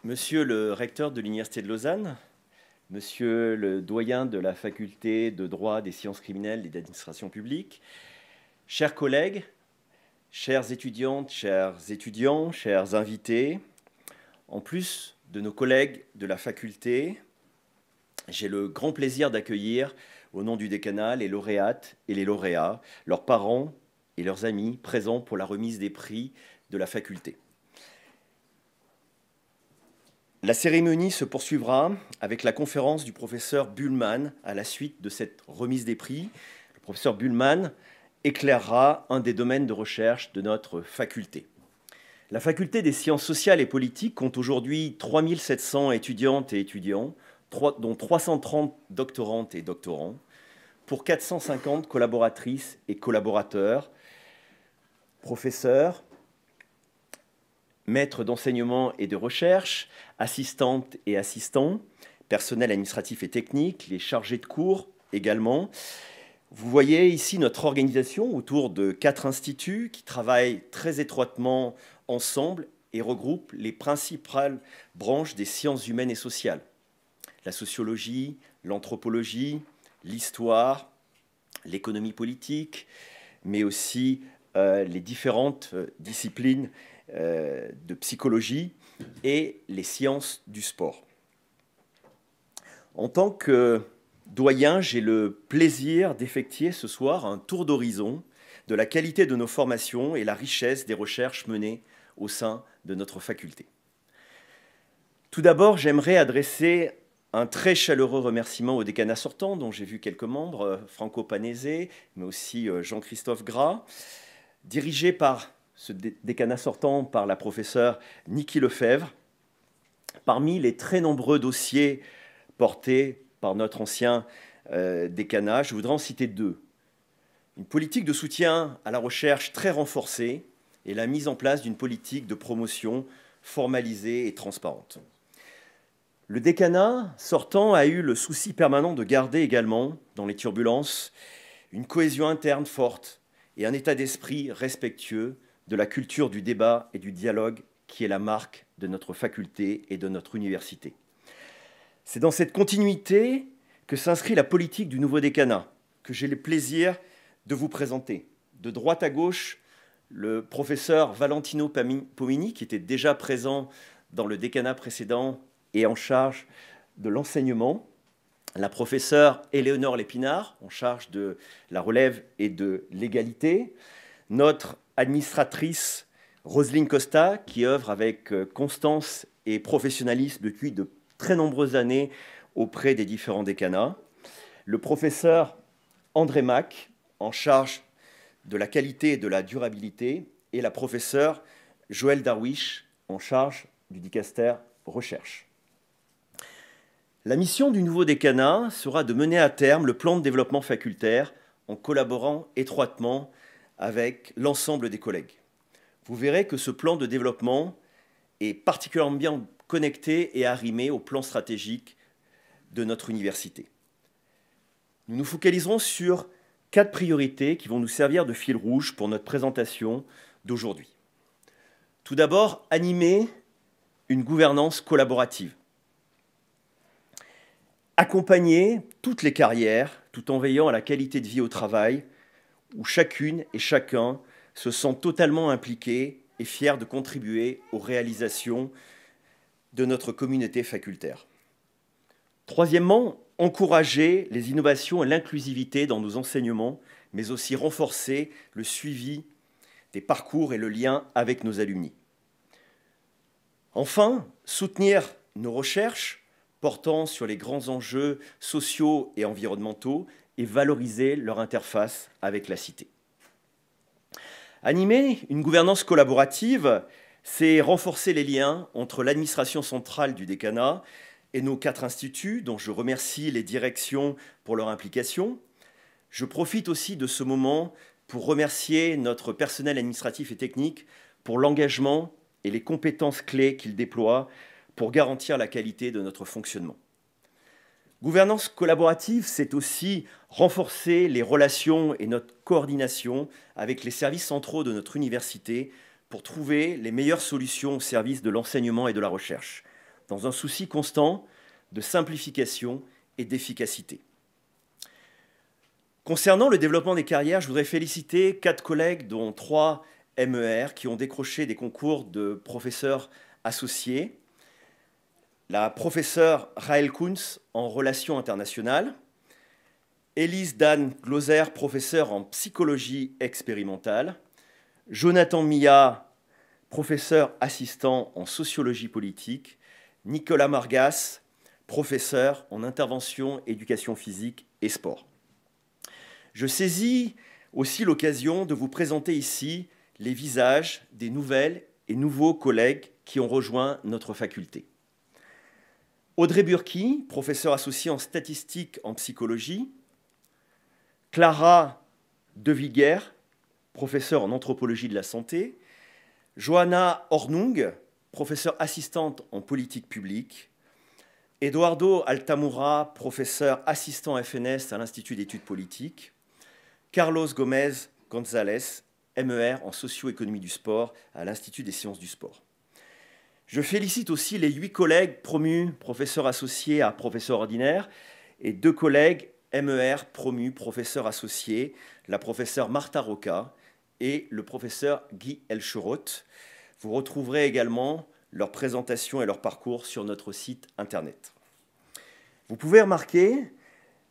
Monsieur le recteur de l'Université de Lausanne, monsieur le doyen de la faculté de droit des sciences criminelles et d'administration publique, chers collègues, chères étudiantes, chers étudiants, chers invités, en plus de nos collègues de la faculté, j'ai le grand plaisir d'accueillir, au nom du décanat, les lauréates et les lauréats, leurs parents et leurs amis présents pour la remise des prix de la faculté. La cérémonie se poursuivra avec la conférence du professeur Buhlmann à la suite de cette remise des prix. Le professeur Buhlmann éclairera un des domaines de recherche de notre faculté. La faculté des sciences sociales et politiques compte aujourd'hui 3700 étudiantes et étudiants, dont 330 doctorantes et doctorants, pour 450 collaboratrices et collaborateurs, professeurs, maîtres d'enseignement et de recherche, assistantes et assistants, personnel administratif et technique, les chargés de cours également. Vous voyez ici notre organisation autour de 4 instituts qui travaillent très étroitement ensemble et regroupent les principales branches des sciences humaines et sociales. La sociologie, l'anthropologie, l'histoire, l'économie politique, mais aussi les différentes disciplines de psychologie et les sciences du sport. En tant que doyen, j'ai le plaisir d'effectuer ce soir un tour d'horizon de la qualité de nos formations et la richesse des recherches menées au sein de notre faculté. Tout d'abord, j'aimerais adresser un très chaleureux remerciement au décanat sortant, dont j'ai vu quelques membres, Franco Panese, mais aussi Jean-Christophe Gras, dirigé par ce décanat sortant par la professeure Niki Lefebvre. Parmi les très nombreux dossiers portés par notre ancien décanat, je voudrais en citer 2. Une politique de soutien à la recherche très renforcée et la mise en place d'une politique de promotion formalisée et transparente. Le décanat sortant a eu le souci permanent de garder également, dans les turbulences, une cohésion interne forte et un état d'esprit respectueux de la culture du débat et du dialogue qui est la marque de notre faculté et de notre université. C'est dans cette continuité que s'inscrit la politique du nouveau décanat, que j'ai le plaisir de vous présenter. De droite à gauche, le professeur Valentino Pomini, qui était déjà présent dans le décanat précédent et en charge de l'enseignement, la professeure Éléonore Lépinard, en charge de la relève et de l'égalité, notre administratrice Roselyne Costa, qui œuvre avec constance et professionnalisme depuis de très nombreuses années auprès des différents décanats, le professeur André Mac, en charge de la qualité et de la durabilité, et la professeure Joëlle Darwish, en charge du dicaster recherche. La mission du nouveau décanat sera de mener à terme le plan de développement facultaire en collaborant étroitement avec l'ensemble des collègues. Vous verrez que ce plan de développement est particulièrement bien connecté et arrimé au plan stratégique de notre université. Nous nous focaliserons sur 4 priorités qui vont nous servir de fil rouge pour notre présentation d'aujourd'hui. Tout d'abord, animer une gouvernance collaborative. Accompagner toutes les carrières tout en veillant à la qualité de vie au travail, où chacune et chacun se sent totalement impliqué et fier de contribuer aux réalisations de notre communauté facultaire. Troisièmement, encourager les innovations et l'inclusivité dans nos enseignements, mais aussi renforcer le suivi des parcours et le lien avec nos alumni. Enfin, soutenir nos recherches portant sur les grands enjeux sociaux et environnementaux et valoriser leur interface avec la cité. Animer une gouvernance collaborative, c'est renforcer les liens entre l'administration centrale du décanat et nos 4 instituts, dont je remercie les directions pour leur implication. Je profite aussi de ce moment pour remercier notre personnel administratif et technique pour l'engagement et les compétences clés qu'il déploie pour garantir la qualité de notre fonctionnement. Gouvernance collaborative, c'est aussi renforcer les relations et notre coordination avec les services centraux de notre université pour trouver les meilleures solutions au service de l'enseignement et de la recherche. dans un souci constant de simplification et d'efficacité. Concernant le développement des carrières, je voudrais féliciter 4 collègues, dont 3 MER, qui ont décroché des concours de professeurs associés. La professeure Raël Kunz en relations internationales, Élise Dan Gloser, professeure en psychologie expérimentale, Jonathan Mia, professeur assistant en sociologie politique, Nicolas Margas, professeur en intervention, éducation physique et sport. Je saisis aussi l'occasion de vous présenter ici les visages des nouvelles et nouveaux collègues qui ont rejoint notre faculté. Audrey Burki, professeure associée en statistique en psychologie, Clara Deviguer, professeure en anthropologie de la santé, Johanna Hornung, professeure assistante en politique publique, Eduardo Altamura, professeur assistant FNS à l'Institut d'études politiques, Carlos Gomez González, MER en socio-économie du sport à l'Institut des sciences du sport. Je félicite aussi les 8 collègues promus professeurs associés à professeurs ordinaires et 2 collègues MER promus professeurs associés, la professeure Martha Roca et le professeur Guy Elcheroth. Vous retrouverez également leur présentation et leur parcours sur notre site internet. Vous pouvez remarquer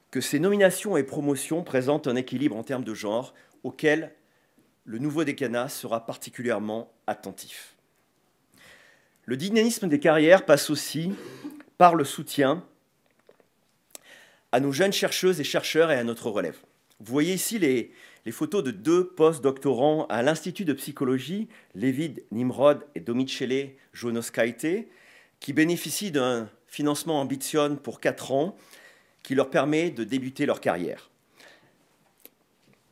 que ces nominations et promotions présentent un équilibre en termes de genre auquel le nouveau décanat sera particulièrement attentif. Le dynamisme des carrières passe aussi par le soutien à nos jeunes chercheuses et chercheurs et à notre relève. Vous voyez ici les photos de 2 post-doctorants à l'Institut de psychologie, Lévid Nimrod et Domichele Jonoskaite, qui bénéficient d'un financement Ambition pour 4 ans qui leur permet de débuter leur carrière.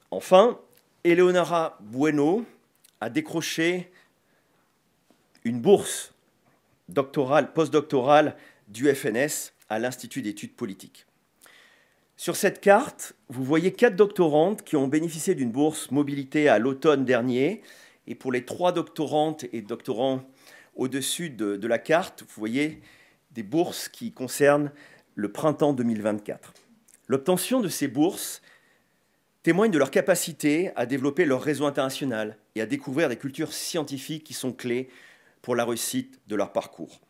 Enfin, Eleonora Bueno a décroché une bourse postdoctorale du FNS à l'Institut d'études politiques. Sur cette carte, vous voyez 4 doctorantes qui ont bénéficié d'une bourse mobilité à l'automne dernier. Et pour les 3 doctorantes et doctorants au-dessus de la carte, vous voyez des bourses qui concernent le printemps 2024. L'obtention de ces bourses témoigne de leur capacité à développer leur réseau international et à découvrir des cultures scientifiques qui sont clés pour la réussite de leur parcours.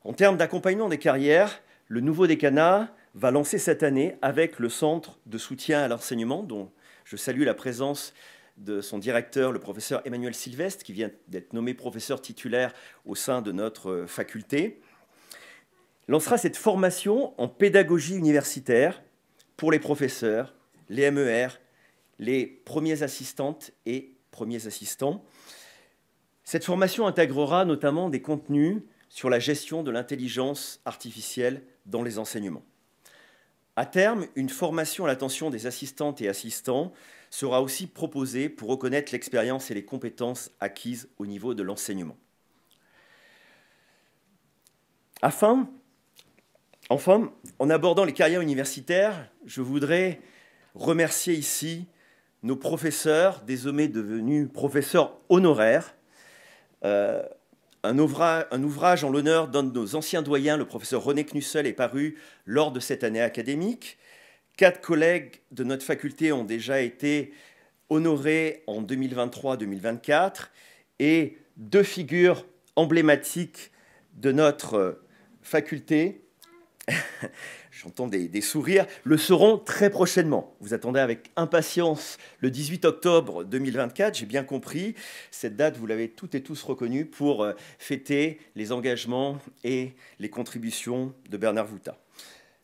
En termes d'accompagnement des carrières, le nouveau décanat va lancer cette année avec le Centre de soutien à l'enseignement, dont je salue la présence de son directeur, le professeur Emmanuel Sylvestre, qui vient d'être nommé professeur titulaire au sein de notre faculté, lancera cette formation en pédagogie universitaire pour les professeurs, les MER, les premiers assistantes et premiers assistants. Cette formation intégrera notamment des contenus sur la gestion de l'intelligence artificielle dans les enseignements. À terme, une formation à l'attention des assistantes et assistants sera aussi proposée pour reconnaître l'expérience et les compétences acquises au niveau de l'enseignement. Enfin, en abordant les carrières universitaires, je voudrais remercier ici nos professeurs, désormais devenus professeurs honoraires. Un ouvrage en l'honneur d'un de nos anciens doyens, le professeur René Knussel, est paru lors de cette année académique. 4 collègues de notre faculté ont déjà été honorés en 2023-2024 et 2 figures emblématiques de notre faculté, j'entends des sourires, le seront très prochainement. Vous attendez avec impatience le 18 octobre 2024, j'ai bien compris. Cette date, vous l'avez toutes et tous reconnue pour fêter les engagements et les contributions de Bernard Vouta.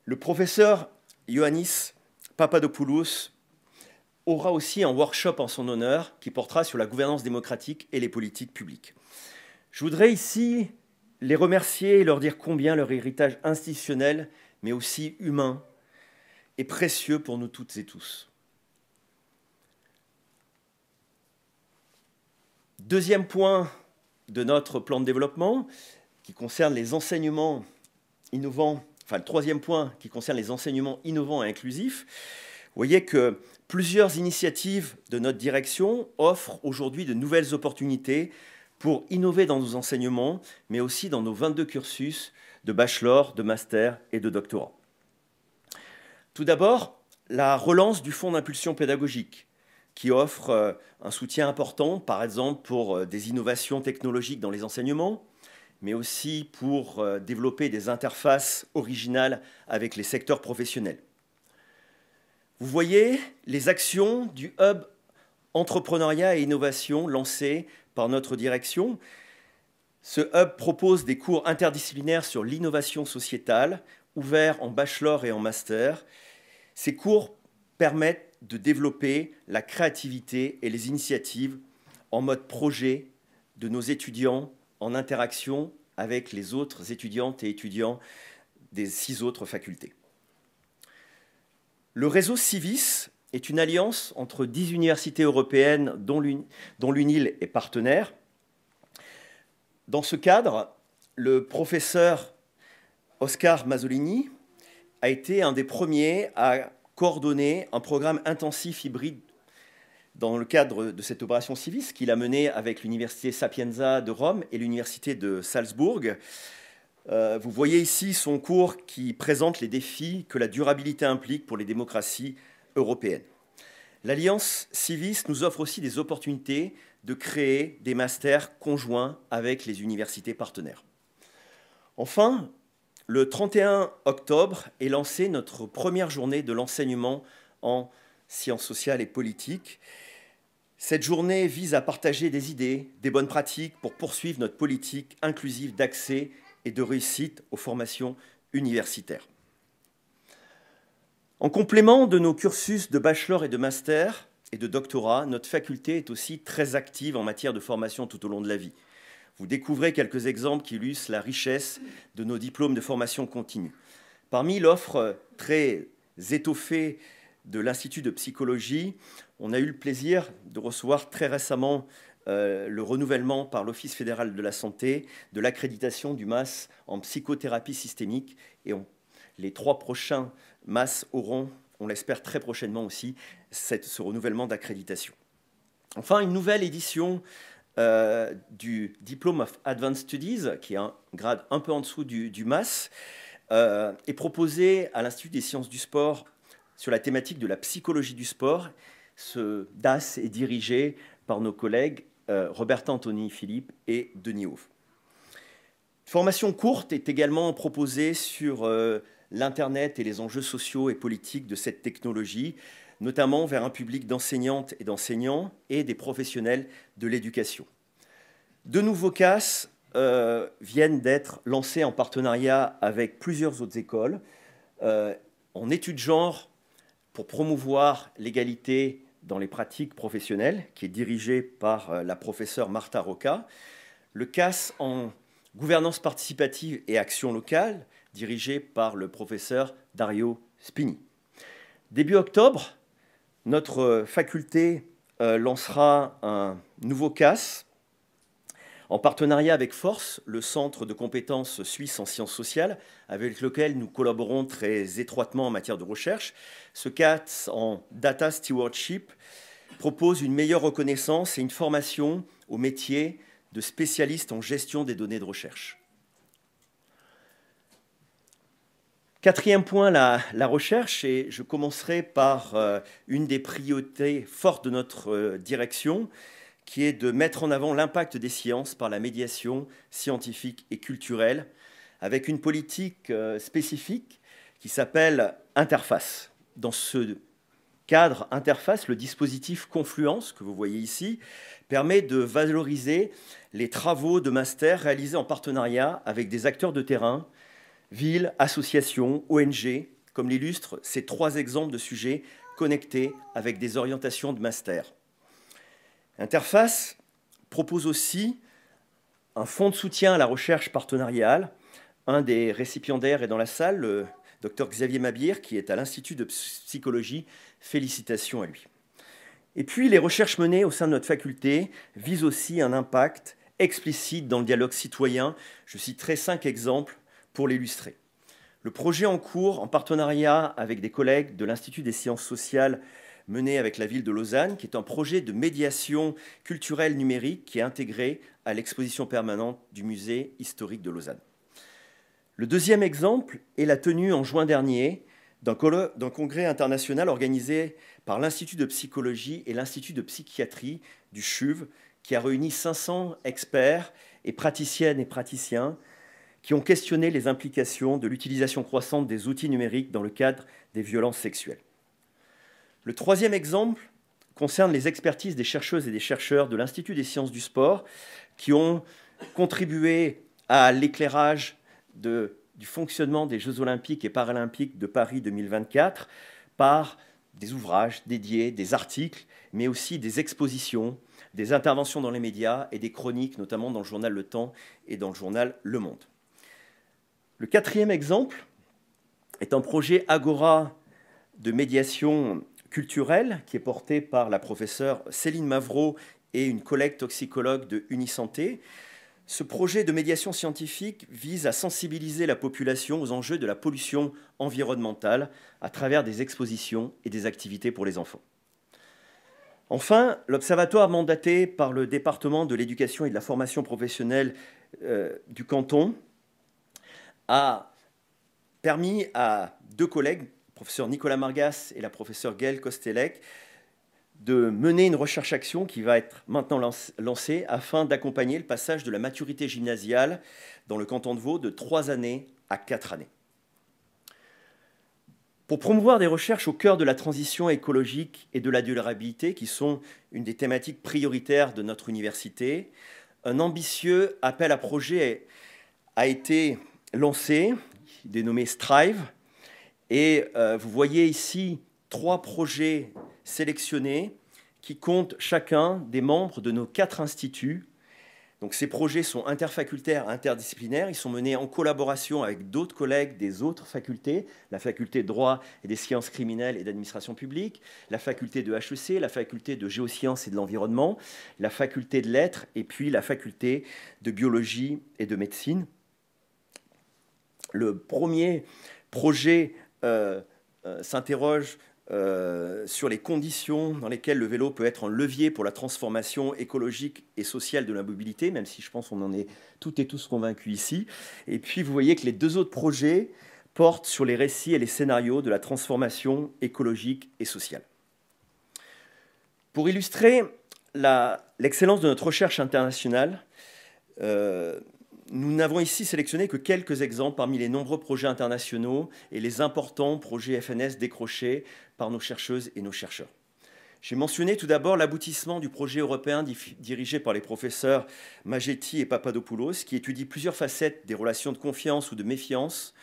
Le professeur Ioannis Papadopoulos aura aussi un workshop en son honneur qui portera sur la gouvernance démocratique et les politiques publiques. Je voudrais ici les remercier et leur dire combien leur héritage institutionnel, mais aussi humain, est précieux pour nous toutes et tous. Deuxième point de notre plan de développement, qui concerne les enseignements innovants, enfin le troisième point qui concerne les enseignements innovants et inclusifs. Vous voyez que plusieurs initiatives de notre direction offrent aujourd'hui de nouvelles opportunités pour innover dans nos enseignements, mais aussi dans nos 22 cursus de bachelor, de master et de doctorat. Tout d'abord, la relance du Fonds d'impulsion pédagogique, qui offre un soutien important, par exemple pour des innovations technologiques dans les enseignements, mais aussi pour développer des interfaces originales avec les secteurs professionnels. Vous voyez les actions du Hub Entrepreneuriat et Innovation lancé par notre direction. Ce Hub propose des cours interdisciplinaires sur l'innovation sociétale, ouverts en bachelor et en master. Ces cours permettent de développer la créativité et les initiatives en mode projet de nos étudiants en interaction avec les autres étudiantes et étudiants des 6 autres facultés. Le réseau Civis est une alliance entre 10 universités européennes dont l'UNIL est partenaire. Dans ce cadre, le professeur Oscar Mazzolini a été un des premiers à coordonner un programme intensif hybride dans le cadre de cette opération Civis qu'il a menée avec l'Université Sapienza de Rome et l'Université de Salzbourg. Vous voyez ici son cours qui présente les défis que la durabilité implique pour les démocraties européennes. L'Alliance Civis nous offre aussi des opportunités de créer des masters conjoints avec les universités partenaires. Enfin, le 31 octobre est lancée notre première journée de l'enseignement en sciences sociales et politiques. Cette journée vise à partager des idées, des bonnes pratiques pour poursuivre notre politique inclusive d'accès et de réussite aux formations universitaires. En complément de nos cursus de bachelor et de master et de doctorat, notre faculté est aussi très active en matière de formation tout au long de la vie. Vous découvrez quelques exemples qui illustrent la richesse de nos diplômes de formation continue. Parmi l'offre très étoffée de l'Institut de psychologie, on a eu le plaisir de recevoir très récemment le renouvellement par l'Office fédéral de la santé de l'accréditation du MAS en psychothérapie systémique. Et les 3 prochains MAS auront, on l'espère très prochainement aussi, ce renouvellement d'accréditation. Enfin, une nouvelle édition du Diplôme of Advanced Studies, qui est un grade un peu en dessous du MAS, est proposée à l'Institut des sciences du sport sur la thématique de la psychologie du sport. Ce DAS est dirigé par nos collègues Roberta Anthony-Philippe et Denis Hauve. Formation courte est également proposée sur l'Internet et les enjeux sociaux et politiques de cette technologie, notamment vers un public d'enseignantes et d'enseignants et des professionnels de l'éducation. De nouveaux CAS viennent d'être lancés en partenariat avec plusieurs autres écoles en études genre pour promouvoir l'égalité dans les pratiques professionnelles, qui est dirigé par la professeure Martha Roca. Le CAS en gouvernance participative et action locale, dirigé par le professeur Dario Spini. Début octobre, notre faculté lancera un nouveau CAS en partenariat avec Force, le centre de compétences suisse en sciences sociales, avec lequel nous collaborons très étroitement en matière de recherche. Ce CAS en Data Stewardship propose une meilleure reconnaissance et une formation au métier de spécialiste en gestion des données de recherche. 4e point, la recherche, et je commencerai par une des priorités fortes de notre direction, qui est de mettre en avant l'impact des sciences par la médiation scientifique et culturelle, avec une politique spécifique qui s'appelle Interface. Dans ce cadre Interface, le dispositif Confluence, que vous voyez ici, permet de valoriser les travaux de master réalisés en partenariat avec des acteurs de terrain, villes, associations, ONG, comme l'illustrent ces 3 exemples de sujets connectés avec des orientations de master. Interface propose aussi un fonds de soutien à la recherche partenariale. Un des récipiendaires est dans la salle, le Dr Xavier Mabir, qui est à l'Institut de psychologie. Félicitations à lui. Et puis, les recherches menées au sein de notre faculté visent aussi un impact explicite dans le dialogue citoyen. Je citerai 5 exemples pour l'illustrer. Le projet en cours, en partenariat avec des collègues de l'Institut des sciences sociales mené avec la ville de Lausanne, qui est un projet de médiation culturelle numérique qui est intégré à l'exposition permanente du musée historique de Lausanne. Le deuxième exemple est la tenue en juin dernier d'un congrès international organisé par l'Institut de psychologie et l'Institut de psychiatrie du CHUV, qui a réuni 500 experts et praticiennes et praticiens qui ont questionné les implications de l'utilisation croissante des outils numériques dans le cadre des violences sexuelles. Le troisième exemple concerne les expertises des chercheuses et des chercheurs de l'Institut des sciences du sport qui ont contribué à l'éclairage du fonctionnement des Jeux olympiques et paralympiques de Paris 2024 par des ouvrages dédiés, des articles, mais aussi des expositions, des interventions dans les médias et des chroniques, notamment dans le journal Le Temps et dans le journal Le Monde. Le quatrième exemple est un projet Agora de médiation culturelle qui est porté par la professeure Céline Mavreau et une collègue toxicologue de Unisanté. Ce projet de médiation scientifique vise à sensibiliser la population aux enjeux de la pollution environnementale à travers des expositions et des activités pour les enfants. Enfin, l'Observatoire mandaté par le département de l'éducation et de la formation professionnelle du canton a permis à deux collègues, le professeur Nicolas Margas et la professeure Gaëlle Kostelec, de mener une recherche-action qui va être maintenant lancée afin d'accompagner le passage de la maturité gymnasiale dans le canton de Vaud de 3 années à 4 années. Pour promouvoir des recherches au cœur de la transition écologique et de la durabilité, qui sont une des thématiques prioritaires de notre université, un ambitieux appel à projet a été lancé, dénommé Strive, et vous voyez ici 3 projets sélectionnés qui comptent chacun des membres de nos 4 instituts. Donc ces projets sont interfacultaires, interdisciplinaires. Ils sont menés en collaboration avec d'autres collègues des autres facultés, la faculté de droit et des sciences criminelles et d'administration publique, la faculté de HEC, la faculté de géosciences et de l'environnement, la faculté de lettres et puis la faculté de biologie et de médecine. Le premier projet s'interroge sur les conditions dans lesquelles le vélo peut être un levier pour la transformation écologique et sociale de la mobilité, même si je pense qu'on en est toutes et tous convaincus ici. Et puis vous voyez que les 2 autres projets portent sur les récits et les scénarios de la transformation écologique et sociale. Pour illustrer l'excellence de notre recherche internationale, nous n'avons ici sélectionné que quelques exemples parmi les nombreux projets internationaux et les importants projets FNS décrochés par nos chercheuses et nos chercheurs. J'ai mentionné tout d'abord l'aboutissement du projet européen dirigé par les professeurs Magetti et Papadopoulos, qui étudie plusieurs facettes des relations de confiance ou de méfiance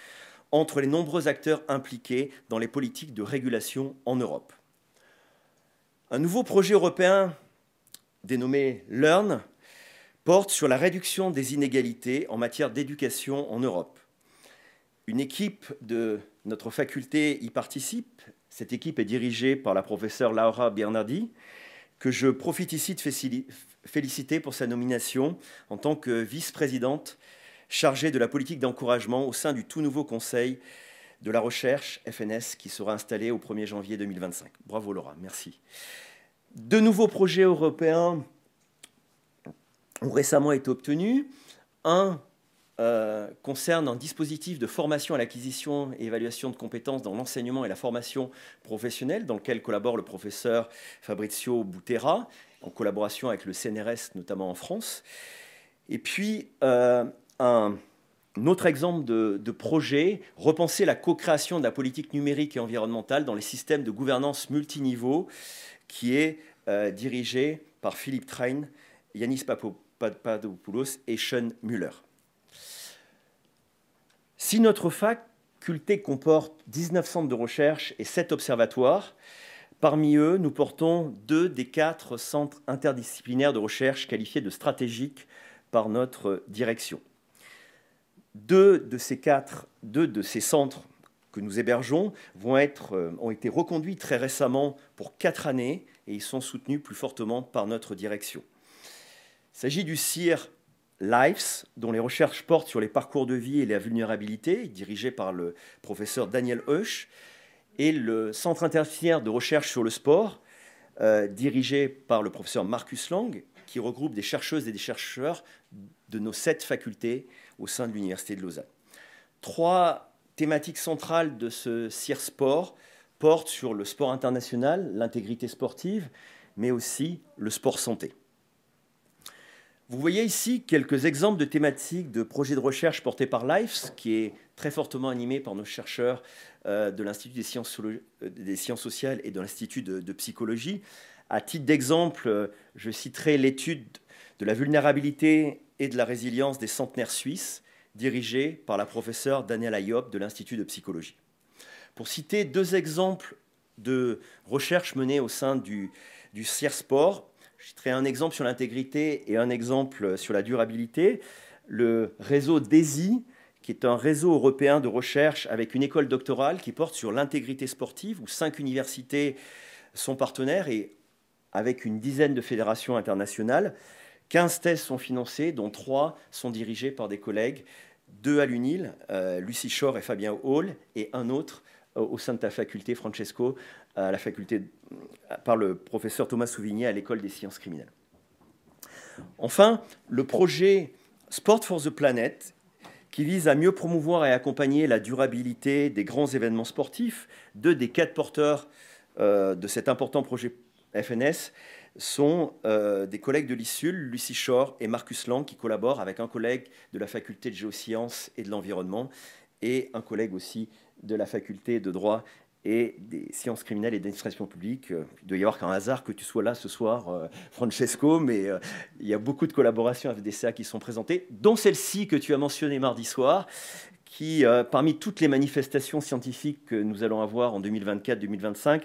entre les nombreux acteurs impliqués dans les politiques de régulation en Europe. Un nouveau projet européen dénommé LEARN porte sur la réduction des inégalités en matière d'éducation en Europe. Une équipe de notre faculté y participe. Cette équipe est dirigée par la professeure Laura Bernardi, que je profite ici de féliciter pour sa nomination en tant que vice-présidente chargée de la politique d'encouragement au sein du tout nouveau Conseil de la recherche FNS qui sera installé au 1er janvier 2025. Bravo Laura, merci. 2 nouveaux projets européens ont récemment été obtenus. Un concerne un dispositif de formation à l'acquisition et évaluation de compétences dans l'enseignement et la formation professionnelle, dans lequel collabore le professeur Fabrizio Butera, en collaboration avec le CNRS, notamment en France. Et puis, un autre exemple de projet, repenser la co-création de la politique numérique et environnementale dans les systèmes de gouvernance multiniveau, qui est dirigé par Philippe Train, Yanis Papadopoulos et Sean Muller. Si notre faculté comporte 19 centres de recherche et 7 observatoires, parmi eux, nous portons 2 des 4 centres interdisciplinaires de recherche qualifiés de stratégiques par notre direction. 2 de ces centres que nous hébergeons ont été reconduits très récemment pour 4 années et ils sont soutenus plus fortement par notre direction. Il s'agit du CIR LIFES, dont les recherches portent sur les parcours de vie et la vulnérabilité, dirigé par le professeur Daniel Hoesch, et le Centre interdisciplinaire de recherche sur le sport, dirigé par le professeur Marcus Lang, qui regroupe des chercheuses et des chercheurs de nos 7 facultés au sein de l'Université de Lausanne. 3 thématiques centrales de ce CIR Sport portent sur le sport international, l'intégrité sportive, mais aussi le sport santé. Vous voyez ici quelques exemples de thématiques de projets de recherche portés par LIFES, qui est très fortement animé par nos chercheurs de l'Institut des sciences sociales et de l'Institut de psychologie. À titre d'exemple, je citerai l'étude de la vulnérabilité et de la résilience des centenaires suisses, dirigée par la professeure Daniela Job de l'Institut de psychologie. Pour citer 2 exemples de recherche menées au sein du CIR Sport, je citerai un exemple sur l'intégrité et un exemple sur la durabilité. Le réseau DESI, qui est un réseau européen de recherche avec une école doctorale qui porte sur l'intégrité sportive, où 5 universités sont partenaires et avec une dizaine de fédérations internationales. 15 thèses sont financées, dont 3 sont dirigées par des collègues, 2 à l'UNIL, Lucie Shore et Fabien Hall, et un autre au sein de ta faculté, Francesco, à la faculté, par le professeur Thomas Souvigné à l'École des sciences criminelles. Enfin, le projet Sport for the Planet, qui vise à mieux promouvoir et accompagner la durabilité des grands événements sportifs. 2 des 4 porteurs de cet important projet FNS sont des collègues de l'ISUL, Lucie Shore et Marcus Lang, qui collaborent avec un collègue de la faculté de géosciences et de l'environnement et un collègue aussi de la faculté de droit et des sciences criminelles et d'administration publique. Il doit y avoir qu'un hasard que tu sois là ce soir, Francesco, mais il y a beaucoup de collaborations avec des CA qui sont présentées, dont celle-ci que tu as mentionnée mardi soir, qui, parmi toutes les manifestations scientifiques que nous allons avoir en 2024-2025,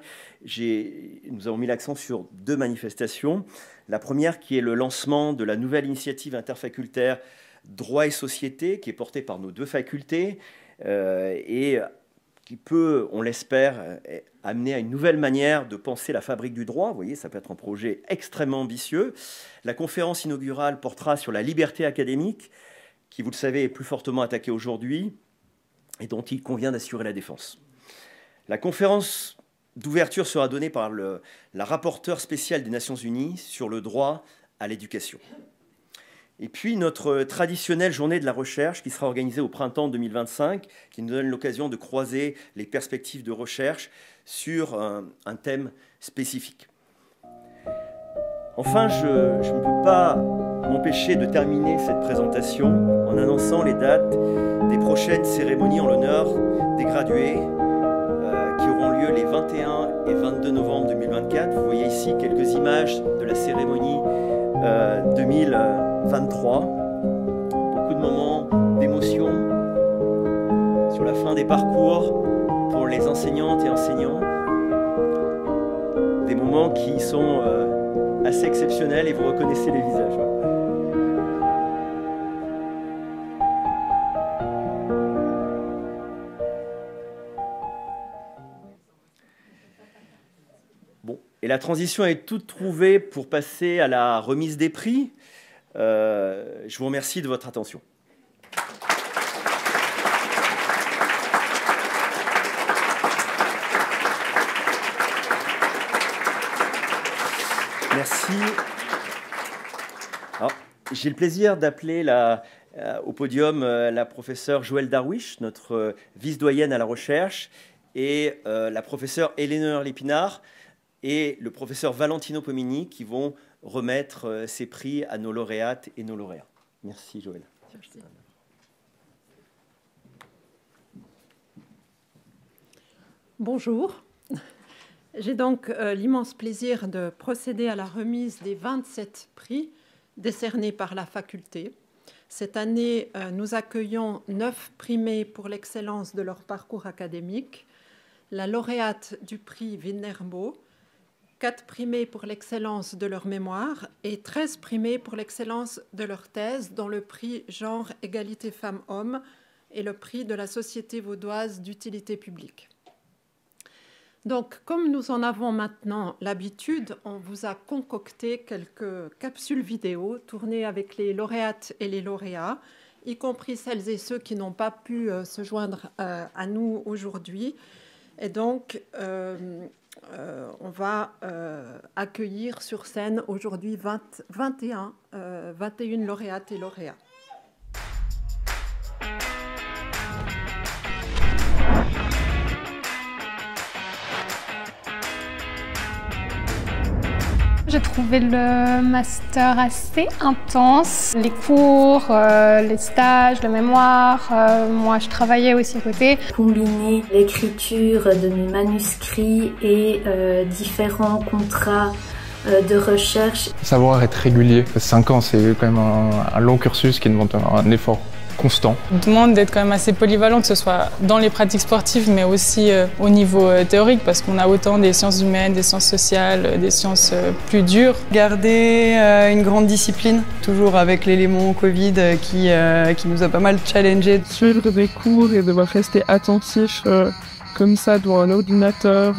nous avons mis l'accent sur 2 manifestations. La première qui est le lancement de la nouvelle initiative interfacultaire Droit et Société, qui est portée par nos 2 facultés, et qui peut, on l'espère, amener à une nouvelle manière de penser la fabrique du droit. Vous voyez, ça peut être un projet extrêmement ambitieux. La conférence inaugurale portera sur la liberté académique, qui, vous le savez, est plus fortement attaquée aujourd'hui et dont il convient d'assurer la défense. La conférence d'ouverture sera donnée par la rapporteure spéciale des Nations Unies sur le droit à l'éducation. Et puis notre traditionnelle journée de la recherche qui sera organisée au printemps 2025, qui nous donne l'occasion de croiser les perspectives de recherche sur un thème spécifique. Enfin, je ne peux pas m'empêcher de terminer cette présentation en annonçant les dates des prochaines cérémonies en l'honneur des gradués qui auront lieu les 21 et 22 novembre 2024. Vous voyez ici quelques images de la cérémonie 2023. Beaucoup de moments d'émotion sur la fin des parcours pour les enseignantes et enseignants. Des moments qui sont assez exceptionnels et vous reconnaissez les visages. Bon, et la transition est toute trouvée pour passer à la remise des prix. Je vous remercie de votre attention. Merci. J'ai le plaisir d'appeler au podium la professeure Joëlle Darwish, notre vice-doyenne à la recherche, et la professeure Éléonore Lépinard et le professeur Valentino Pomini qui vont remettre ces prix à nos lauréates et nos lauréats. Merci Joëlle. Merci. Bonjour. J'ai donc l'immense plaisir de procéder à la remise des 27 prix décernés par la faculté. Cette année, nous accueillons 9 primés pour l'excellence de leur parcours académique, la lauréate du prix Winnerbo, 4 primés pour l'excellence de leur mémoire et 13 primés pour l'excellence de leur thèse, dont le prix Genre, Égalité Femmes-Hommes et le prix de la Société vaudoise d'utilité publique. Donc, comme nous en avons maintenant l'habitude, on vous a concocté quelques capsules vidéo tournées avec les lauréates et les lauréats, y compris celles et ceux qui n'ont pas pu se joindre à nous aujourd'hui. Et donc, on va accueillir sur scène aujourd'hui 21 lauréates et lauréats. J'ai trouvé le master assez intense. Les cours, les stages, le mémoire, moi je travaillais aussi à côté. Combiner l'écriture de mes manuscrits et différents contrats de recherche. Savoir être régulier. 5 ans, c'est quand même un long cursus qui demande un effort constant. On demande d'être quand même assez polyvalent, que ce soit dans les pratiques sportives, mais aussi au niveau théorique, parce qu'on a autant des sciences humaines, des sciences sociales, des sciences plus dures. Garder une grande discipline, toujours avec l'élément Covid qui nous a pas mal challengé. Suivre des cours et devoir rester attentif comme ça devant un ordinateur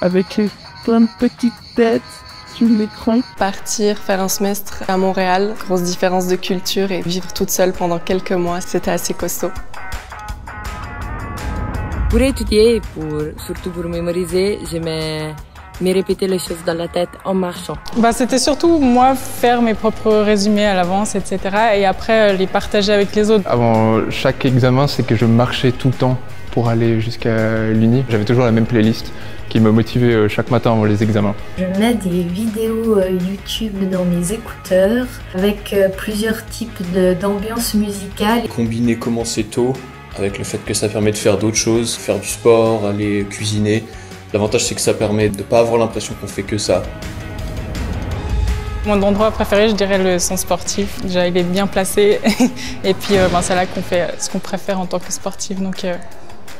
avec plein de petites têtes sur l'écran. Partir faire un semestre à Montréal, grosse différence de culture et vivre toute seule pendant quelques mois, c'était assez costaud. Pour étudier et surtout pour mémoriser, j'aimais me répéter les choses dans la tête en marchant. C'était surtout moi faire mes propres résumés à l'avance, etc. et après les partager avec les autres. Avant chaque examen, c'est que je marchais tout le temps pour aller jusqu'à l'Uni. J'avais toujours la même playlist qui me motivait chaque matin avant les examens. Je mets des vidéos YouTube dans mes écouteurs avec plusieurs types d'ambiances musicales. Combiner commencer tôt avec le fait que ça permet de faire d'autres choses, faire du sport, aller cuisiner. L'avantage c'est que ça permet de ne pas avoir l'impression qu'on fait que ça. Mon endroit préféré, je dirais le centre sportif. Déjà, il est bien placé et puis c'est là qu'on fait ce qu'on préfère en tant que sportif. Donc,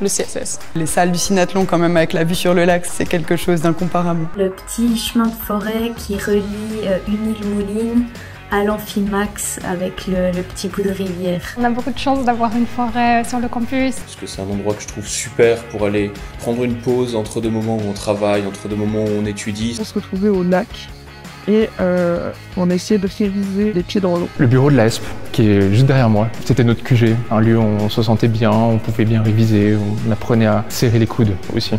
le CSS. Les salles du Cinathlon, quand même, avec la vue sur le lac, c'est quelque chose d'incomparable. Le petit chemin de forêt qui relie Unil-Moulines à l'Amphimax avec le petit bout de rivière. On a beaucoup de chance d'avoir une forêt sur le campus. Parce que c'est un endroit que je trouve super pour aller prendre une pause entre deux moments où on travaille, entre deux moments où on étudie. On se retrouvait au lac et on essayait de réviser les pieds dans l'eau. Le bureau de l'ASP, qui est juste derrière moi, c'était notre QG, un lieu où on se sentait bien, on pouvait bien réviser, on apprenait à serrer les coudes aussi.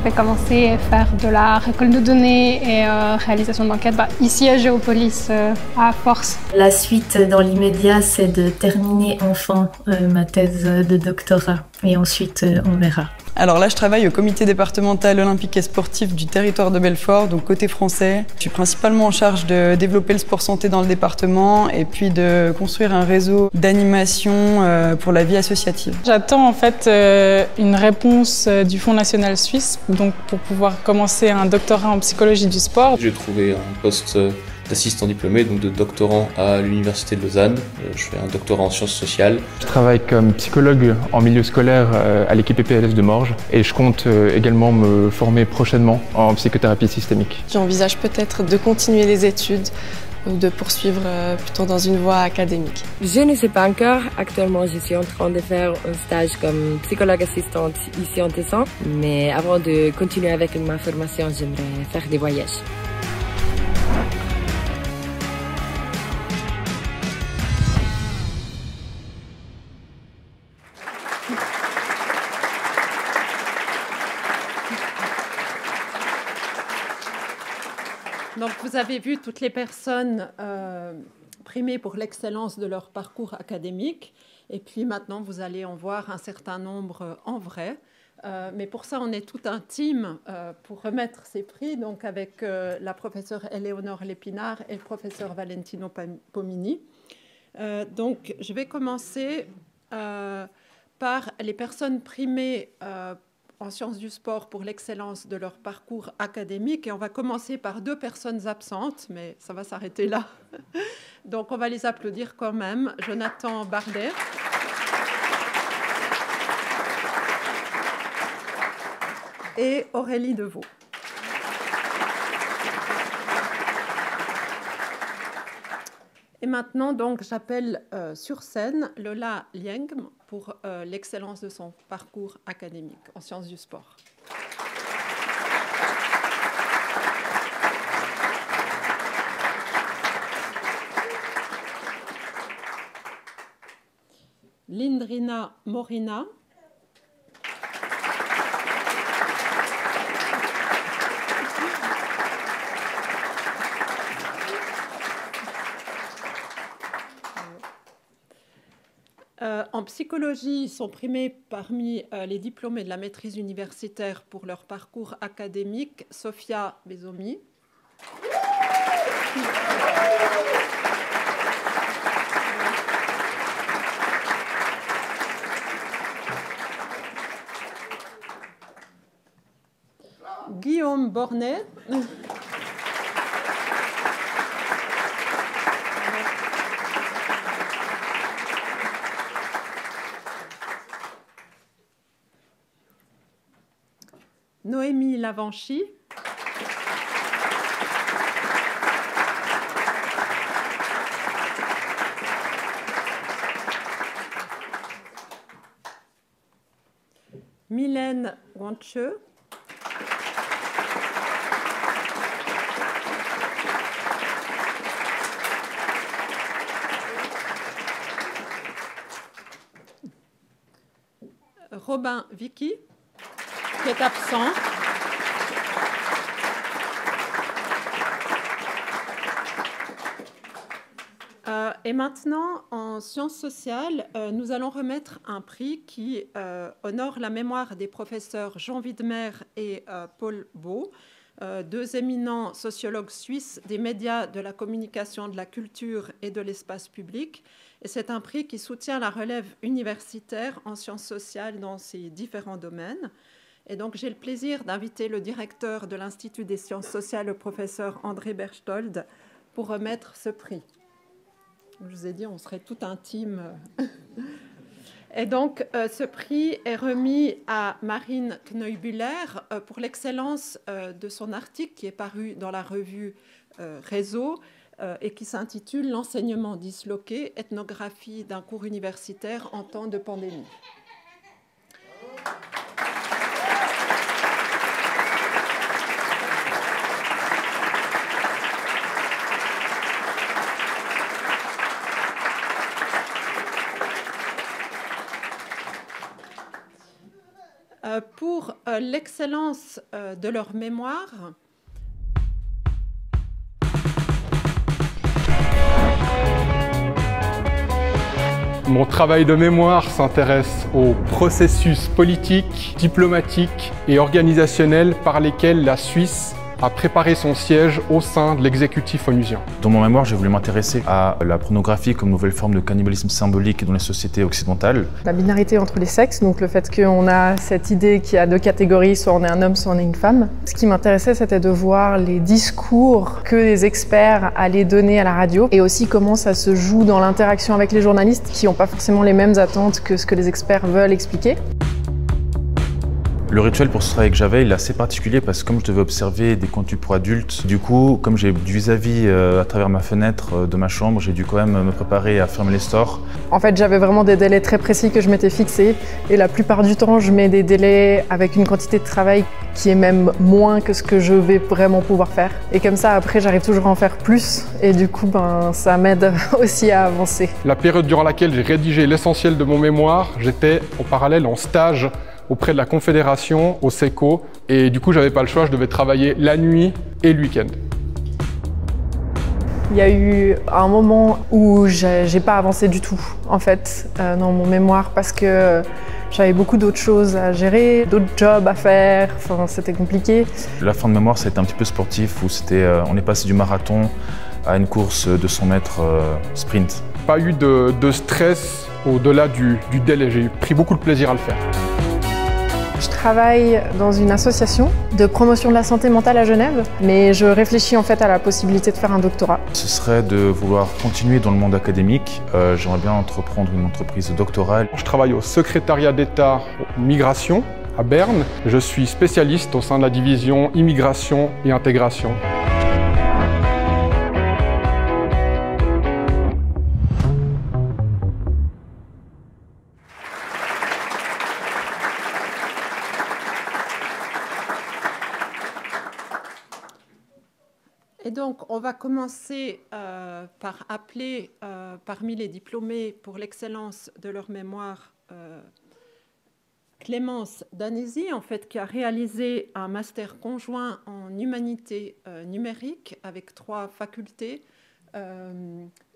J'ai commencé à faire de la récolte de données et réalisation d'enquêtes ici à Géopolis, à Force. La suite dans l'immédiat, c'est de terminer enfin ma thèse de doctorat et ensuite on verra. Alors là, je travaille au comité départemental olympique et sportif du territoire de Belfort, donc côté français. Je suis principalement en charge de développer le sport santé dans le département et puis de construire un réseau d'animation pour la vie associative. J'attends en fait une réponse du Fonds national suisse donc pour pouvoir commencer un doctorat en psychologie du sport. J'ai trouvé un poste d'assistant diplômé, donc de doctorant à l'Université de Lausanne. Je fais un doctorat en sciences sociales. Je travaille comme psychologue en milieu scolaire à l'équipe EPLS de Morges et je compte également me former prochainement en psychothérapie systémique. J'envisage peut-être de continuer les études ou de poursuivre plutôt dans une voie académique. Je ne sais pas encore. Actuellement, je suis en train de faire un stage comme psychologue assistante ici en Tessin. Mais avant de continuer avec ma formation, j'aimerais faire des voyages. Donc, vous avez vu toutes les personnes primées pour l'excellence de leur parcours académique. Et puis maintenant, vous allez en voir un certain nombre en vrai. Mais pour ça, on est tout un team pour remettre ces prix, donc avec la professeure Éléonore Lépinard et le professeur Valentino Pomini. Donc, je vais commencer par les personnes primées en sciences du sport pour l'excellence de leur parcours académique. Et on va commencer par 2 personnes absentes, mais ça va s'arrêter là. Donc, on va les applaudir quand même. Jonathan Bardet. Et Aurélie Deveau. Et maintenant, donc, j'appelle sur scène Lola Liengm pour l'excellence de son parcours académique en sciences du sport. Lindrina Morina. En psychologie, ils sont primés parmi les diplômés de la maîtrise universitaire pour leur parcours académique, Sofia Bezomi. Guillaume Bornet. Noémie Lavanchy. Mylène Wanche. Robin Vicky, qui est absent. Et maintenant, en sciences sociales, nous allons remettre un prix qui honore la mémoire des professeurs Jean Widmer et Paul Beau, deux éminents sociologues suisses des médias, de la communication, de la culture et de l'espace public. Et c'est un prix qui soutient la relève universitaire en sciences sociales dans ces différents domaines. Et donc, j'ai le plaisir d'inviter le directeur de l'Institut des sciences sociales, le professeur André Berchtold, pour remettre ce prix. Je vous ai dit, on serait tout intime. Et donc, ce prix est remis à Marine Kneubuller pour l'excellence de son article qui est paru dans la revue Réseau et qui s'intitule « L'enseignement disloqué, ethnographie d'un cours universitaire en temps de pandémie ». Pour l'excellence de leur mémoire, mon travail de mémoire s'intéresse aux processus politiques, diplomatiques et organisationnels par lesquels la Suisse a préparé son siège au sein de l'exécutif onusien. Dans mon mémoire, j'ai voulu m'intéresser à la pornographie comme nouvelle forme de cannibalisme symbolique dans les sociétés occidentales. La binarité entre les sexes, donc le fait qu'on a cette idée qu'il y a deux catégories, soit on est un homme, soit on est une femme. Ce qui m'intéressait, c'était de voir les discours que les experts allaient donner à la radio et aussi comment ça se joue dans l'interaction avec les journalistes qui n'ont pas forcément les mêmes attentes que ce que les experts veulent expliquer. Le rituel pour ce travail que j'avais, il est assez particulier parce que comme je devais observer des contenus pour adultes, du coup, comme j'ai du vis-à-vis à travers ma fenêtre de ma chambre, j'ai dû quand même me préparer à fermer les stores. En fait, j'avais vraiment des délais très précis que je m'étais fixés et la plupart du temps, je mets des délais avec une quantité de travail qui est même moins que ce que je vais vraiment pouvoir faire. Et comme ça, après, j'arrive toujours à en faire plus et du coup, ça m'aide aussi à avancer. La période durant laquelle j'ai rédigé l'essentiel de mon mémoire, j'étais en parallèle en stage auprès de la Confédération, au SECO, et du coup, j'avais pas le choix, je devais travailler la nuit et le week-end. Il y a eu un moment où j'ai pas avancé du tout, en fait, dans mon mémoire, parce que j'avais beaucoup d'autres choses à gérer, d'autres jobs à faire, enfin, c'était compliqué. La fin de mémoire, ça a été un petit peu sportif, où on est passé du marathon à une course de 100 mètres sprint. Pas eu de stress au-delà du délai, j'ai pris beaucoup de plaisir à le faire. Je travaille dans une association de promotion de la santé mentale à Genève, mais je réfléchis en fait à la possibilité de faire un doctorat. Ce serait de vouloir continuer dans le monde académique. J'aimerais bien entreprendre une entreprise doctorale. Je travaille au secrétariat d'État Migration à Berne. Je suis spécialiste au sein de la division Immigration et Intégration. Et donc, on va commencer par appeler parmi les diplômés pour l'excellence de leur mémoire Clémence Danesi, en fait, qui a réalisé un master conjoint en humanité numérique avec 3 facultés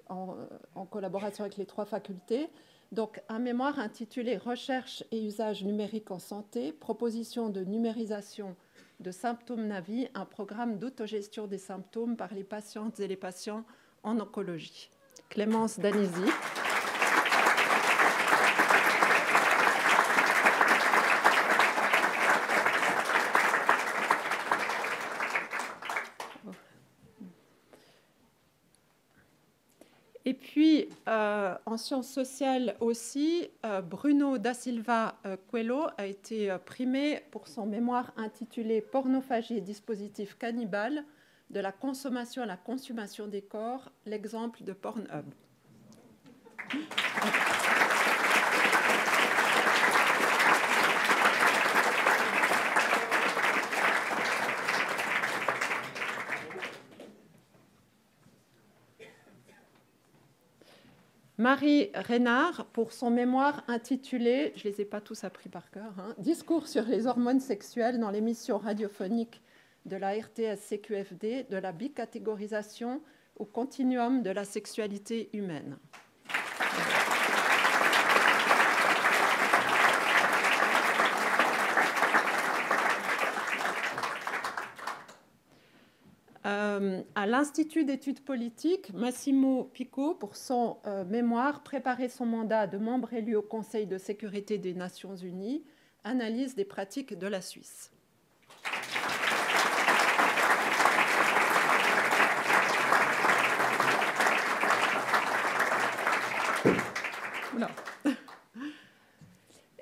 en en collaboration avec les 3 facultés. Donc, un mémoire intitulé « Recherche et usage numérique en santé, proposition de numérisation de symptômes Navi, un programme d'autogestion des symptômes par les patientes et les patients en oncologie ». Clémence Danisi. Et puis, en sciences sociales aussi, Bruno da Silva Coelho a été primé pour son mémoire intitulé « Pornophagie et dispositifs cannibales, de la consommation à la consommation des corps, l'exemple de Pornhub ». Marie Reynard, pour son mémoire intitulé, je ne les ai pas tous appris par cœur, « Discours sur les hormones sexuelles dans l'émission radiophonique de la RTS-CQFD, de la bicatégorisation au continuum de la sexualité humaine ». À l'Institut d'études politiques, Massimo Pico, pour son mémoire, préparer son mandat de membre élu au Conseil de sécurité des Nations Unies, analyse des pratiques de la Suisse. Oula.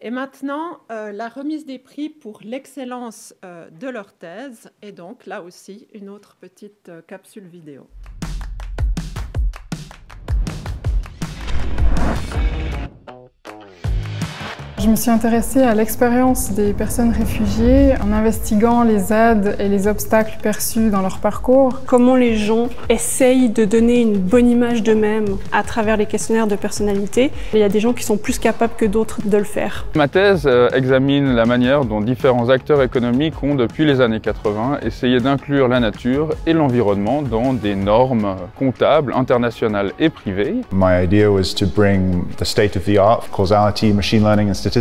Et maintenant, la remise des prix pour l'excellence de leur thèse, et donc là aussi une autre petite capsule vidéo. Je me suis intéressée à l'expérience des personnes réfugiées en investiguant les aides et les obstacles perçus dans leur parcours. Comment les gens essayent de donner une bonne image d'eux-mêmes à travers les questionnaires de personnalité. Il y a des gens qui sont plus capables que d'autres de le faire. Ma thèse examine la manière dont différents acteurs économiques ont, depuis les années 80, essayé d'inclure la nature et l'environnement dans des normes comptables, internationales et privées. My idea was to bring the state of the art, causality, machine learning and statistics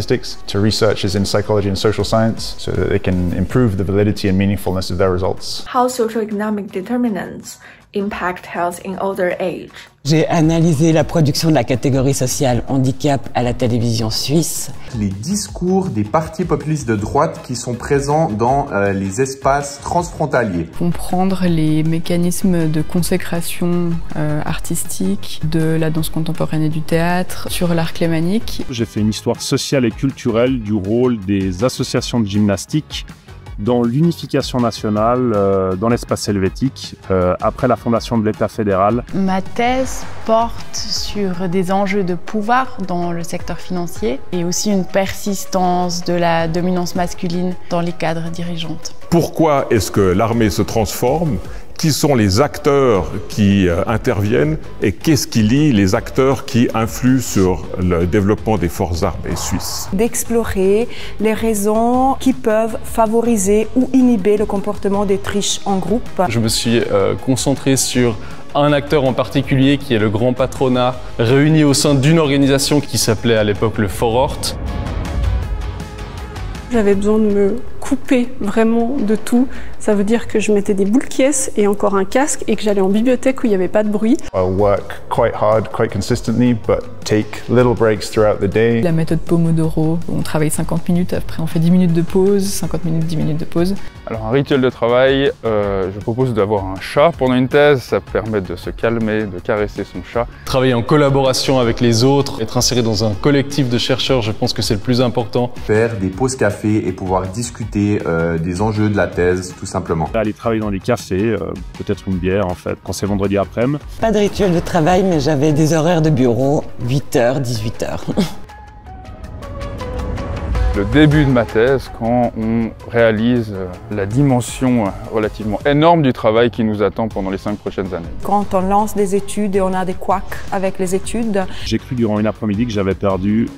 to researchers in psychology and social science so that they can improve the validity and meaningfulness of their results. How socioeconomic determinants impact health in older age. J'ai analysé la production de la catégorie sociale handicap à la télévision suisse. Les discours des partis populistes de droite qui sont présents dans les espaces transfrontaliers. Comprendre les mécanismes de consécration artistique de la danse contemporaine et du théâtre sur l'art clémanique. J'ai fait une histoire sociale et culturelle du rôle des associations de gymnastique dans l'unification nationale dans l'espace helvétique après la fondation de l'État fédéral. Ma thèse porte sur des enjeux de pouvoir dans le secteur financier et aussi une persistance de la dominance masculine dans les cadres dirigeantes. Pourquoi est-ce que l'armée se transforme ? Qui sont les acteurs qui interviennent et qu'est-ce qui lie les acteurs qui influent sur le développement des forces armées suisses. D'explorer les raisons qui peuvent favoriser ou inhiber le comportement des triches en groupe. Je me suis concentré sur un acteur en particulier qui est le grand patronat, réuni au sein d'une organisation qui s'appelait à l'époque le Forort. J'avais besoin de me couper vraiment de tout. Ça veut dire que je mettais des boules caisses et encore un casque et que j'allais en bibliothèque où il n'y avait pas de bruit. I work quite hard, quite consistently, but take little breaks throughout the day. La méthode Pomodoro, on travaille 50 minutes, après on fait 10 minutes de pause, 50 minutes, 10 minutes de pause. Alors un rituel de travail, je propose d'avoir un chat pendant une thèse, ça permet de se calmer, de caresser son chat. Travailler en collaboration avec les autres, être inséré dans un collectif de chercheurs, je pense que c'est le plus important. Faire des pauses café et pouvoir discuter des enjeux de la thèse, tout simplement. Aller travailler dans des cafés, peut-être une bière en fait, quand c'est vendredi après-midi. Pas de rituel de travail, mais j'avais des horaires de bureau, 8h, 18h. Le début de ma thèse, quand on réalise la dimension relativement énorme du travail qui nous attend pendant les 5 prochaines années. Quand on lance des études et on a des couacs avec les études. J'ai cru durant une après-midi que j'avais perdu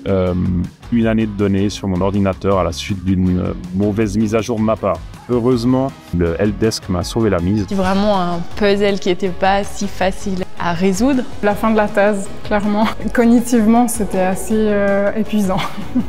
une année de données sur mon ordinateur à la suite d'une mauvaise mise à jour de ma part. Heureusement, le helpdesk m'a sauvé la mise. C'est vraiment un puzzle qui n'était pas si facile. à résoudre. La fin de la thèse, clairement. Cognitivement, c'était assez épuisant.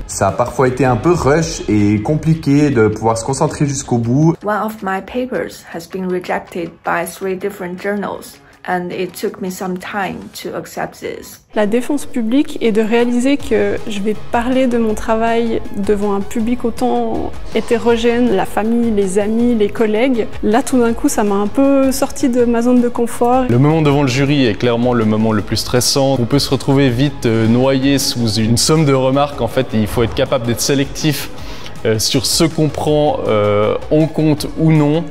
Ça a parfois été un peu rush et compliqué de pouvoir se concentrer jusqu'au bout. One of my papers has been rejected by 3 different journals. And it took me some time to accept this. La défense publique est de réaliser que je vais parler de mon travail devant un public autant hétérogène, la famille, les amis, les collègues. Là, tout d'un coup, ça m'a un peu sorti de ma zone de confort. Le moment devant le jury est clairement le moment le plus stressant. On peut se retrouver vite noyé sous une somme de remarques. En fait, il faut être capable d'être sélectif sur ce qu'on prend en compte ou non.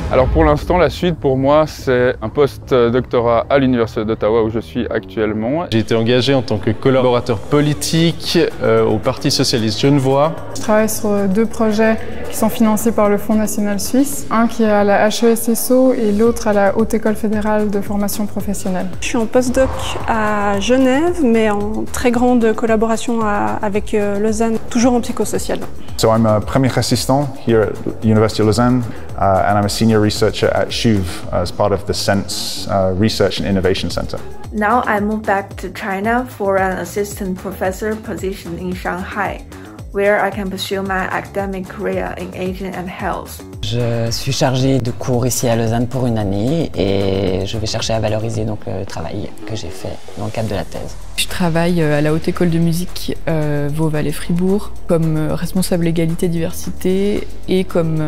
Alors pour l'instant, la suite pour moi, c'est un post-doctorat à l'Université d'Ottawa où je suis actuellement. J'ai été engagé en tant que collaborateur politique au Parti socialiste genevois. Je travaille sur 2 projets qui sont financés par le Fonds national suisse. Un qui est à la HESSO et l'autre à la Haute École fédérale de formation professionnelle. Je suis en postdoc à Genève, mais en très grande collaboration avec Lausanne, toujours en psychosocial. So I'm a premier assistant here at the University of Lausanne and I'm a senior researcher at CHUV as part of the SENSE Research and Innovation Center. Now I moved back to China for an assistant professor position in Shanghai, where I can pursue my academic career in aging and health. Je suis chargée de cours ici à Lausanne pour une année et je vais chercher à valoriser donc le travail que j'ai fait dans le cadre de la thèse. Je travaille à la Haute École de musique Vaud-Vallée-Fribourg comme responsable égalité-diversité et comme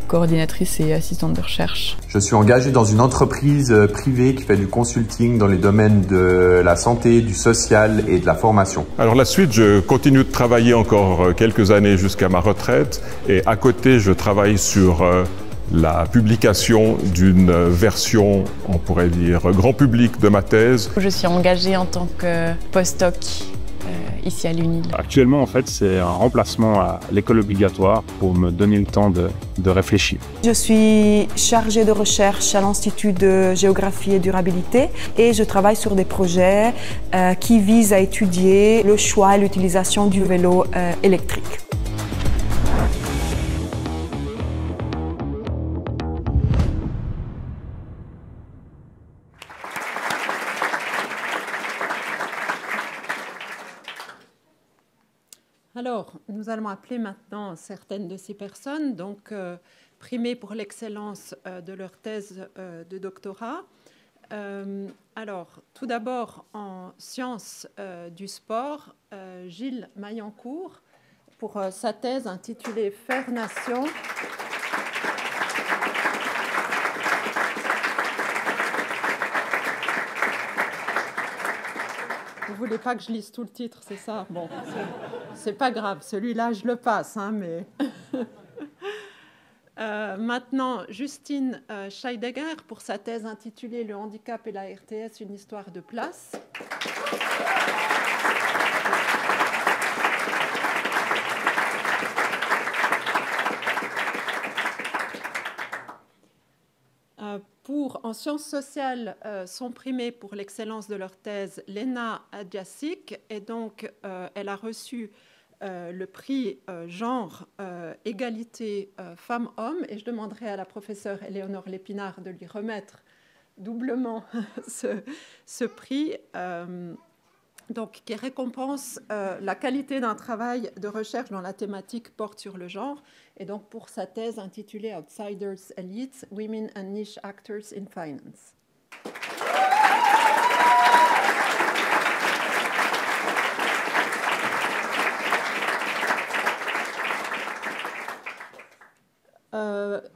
coordinatrice et assistante de recherche. Je suis engagé dans une entreprise privée qui fait du consulting dans les domaines de la santé, du social et de la formation. Alors la suite, je continue de travailler encore quelques années jusqu'à ma retraite et à côté, je travaille sur la publication d'une version, on pourrait dire, grand public de ma thèse. Je suis engagée en tant que postdoc ici à l'UNI. Actuellement, en fait, c'est un remplacement à l'école obligatoire pour me donner le temps de réfléchir. Je suis chargée de recherche à l'Institut de géographie et durabilité et je travaille sur des projets qui visent à étudier le choix et l'utilisation du vélo électrique. Alors, nous allons appeler maintenant certaines de ces personnes, donc primées pour l'excellence de leur thèse de doctorat. Alors, tout d'abord, en sciences du sport, Gilles Maillancourt, pour sa thèse intitulée « Faire Nation ». Vous ne voulez pas que je lise tout le titre, c'est ça? Bon, c'est pas grave, celui-là, je le passe, hein, mais... Maintenant, Justine Scheidegger, pour sa thèse intitulée « Le handicap et la RTS, une histoire de place ». En sciences sociales, sont primées pour l'excellence de leur thèse Lena Adjasic, et donc elle a reçu le prix genre égalité femmes-hommes, et je demanderai à la professeure Éléonore Lépinard de lui remettre doublement ce prix, donc, qui récompense la qualité d'un travail de recherche dont la thématique porte sur le genre, et donc pour sa thèse intitulée « Outsiders Elites, Women and Niche Actors in Finance ».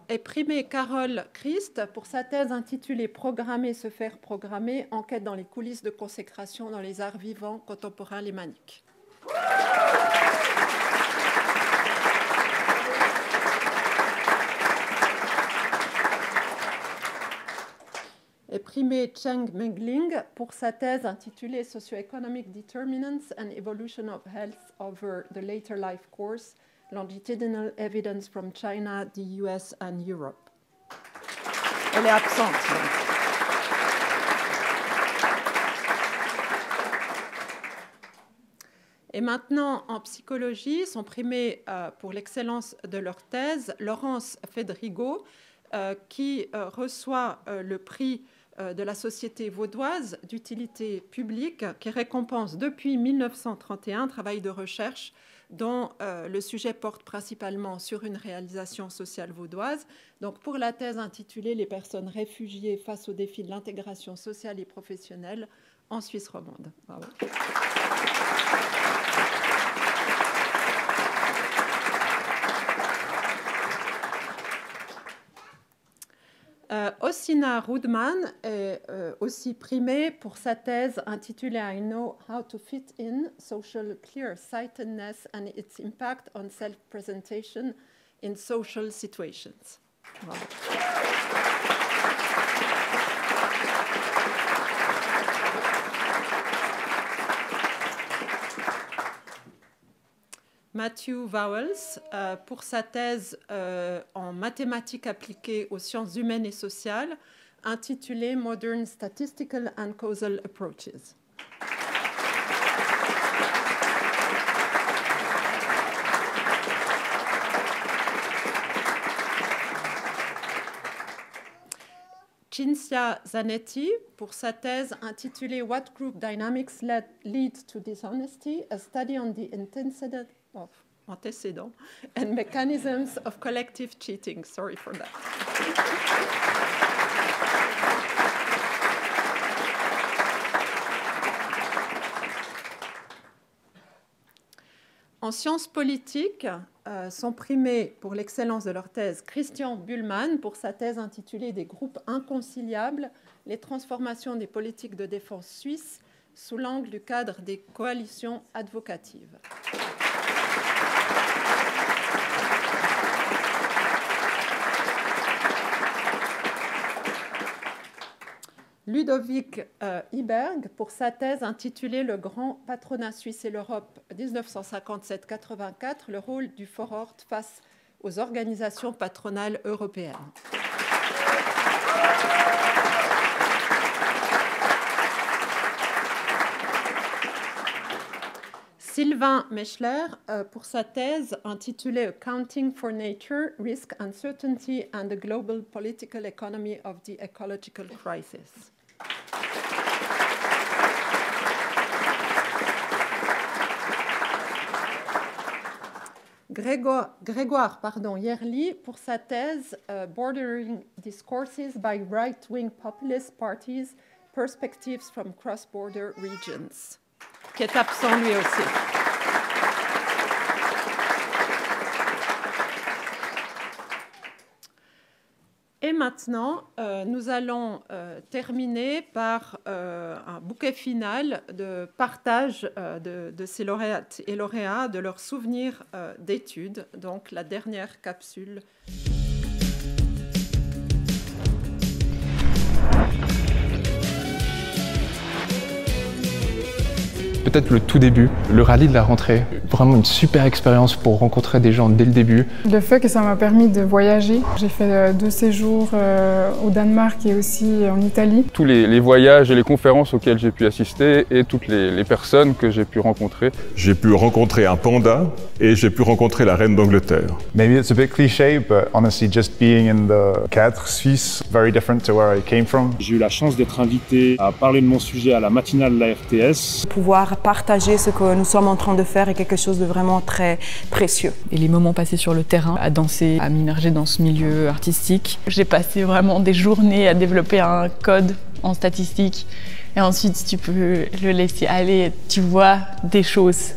Est primée Carole Christ pour sa thèse intitulée « Programmer, se faire programmer, enquête dans les coulisses de consécration dans les arts vivants contemporains lémaniques ». Est primée Cheng Mengling pour sa thèse intitulée « Socio-economic Determinants and Evolution of Health over the Later Life Course ». Longitudinal evidence from China, the US and Europe. Elle est absente. Et maintenant, en psychologie, sont primés pour l'excellence de leur thèse Laurence Fedrigo, qui reçoit le prix de la Société vaudoise d'utilité publique qui récompense depuis 1931 un travail de recherche dont le sujet porte principalement sur une réalisation sociale vaudoise. Donc pour la thèse intitulée « Les personnes réfugiées face aux défis de l'intégration sociale et professionnelle en Suisse romande ». Bravo. Ossina Rudman est aussi primée pour sa thèse intitulée « I know how to fit in social clear-sightedness and its impact on self-presentation in social situations ». Bravo. Matthew Vowles pour sa thèse en mathématiques appliquées aux sciences humaines et sociales, intitulée Modern Statistical and Causal Approaches. Cinzia Zanetti pour sa thèse intitulée What Group Dynamics Lead to Dishonesty, a study on the antecedents and mechanisms of collective cheating. Sorry for that. En sciences politiques, sont primés pour l'excellence de leur thèse Christian Buhlmann pour sa thèse intitulée « Des groupes inconciliables, les transformations des politiques de défense suisses sous l'angle du cadre des coalitions advocatives ». Ludovic Iberg pour sa thèse intitulée « Le grand patronat suisse et l'Europe 1957-84, le rôle du Vorort face aux organisations patronales européennes ». Sylvain Mechler pour sa thèse intitulée « Accounting for Nature, Risk, Uncertainty and the Global Political Economy of the Ecological Crisis ». Grégoire Yerli pour sa thèse Bordering Discourses by Right-Wing Populist Parties, Perspectives from Cross-Border Regions, qui est absent lui aussi. Et maintenant, nous allons terminer par un bouquet final de partage de ces lauréates et lauréats de leurs souvenirs d'études, donc la dernière capsule. Peut-être le tout début, le rallye de la rentrée, vraiment une super expérience pour rencontrer des gens dès le début. Le fait que ça m'a permis de voyager, j'ai fait 2 séjours au Danemark et aussi en Italie. Tous les voyages et les conférences auxquelles j'ai pu assister et toutes les personnes que j'ai pu rencontrer. J'ai pu rencontrer un panda et j'ai pu rencontrer la reine d'Angleterre. Maybe it's a bit cliché, but honestly just being in the cadre suisse, very different to where I came from. J'ai eu la chance d'être invité à parler de mon sujet à la matinale de la RTS. Pouvoir partager ce que nous sommes en train de faire est quelque chose de vraiment très précieux. Et les moments passés sur le terrain, à danser, à m'immerger dans ce milieu artistique. J'ai passé vraiment des journées à développer un code en statistique. Et ensuite, tu peux le laisser aller, tu vois des choses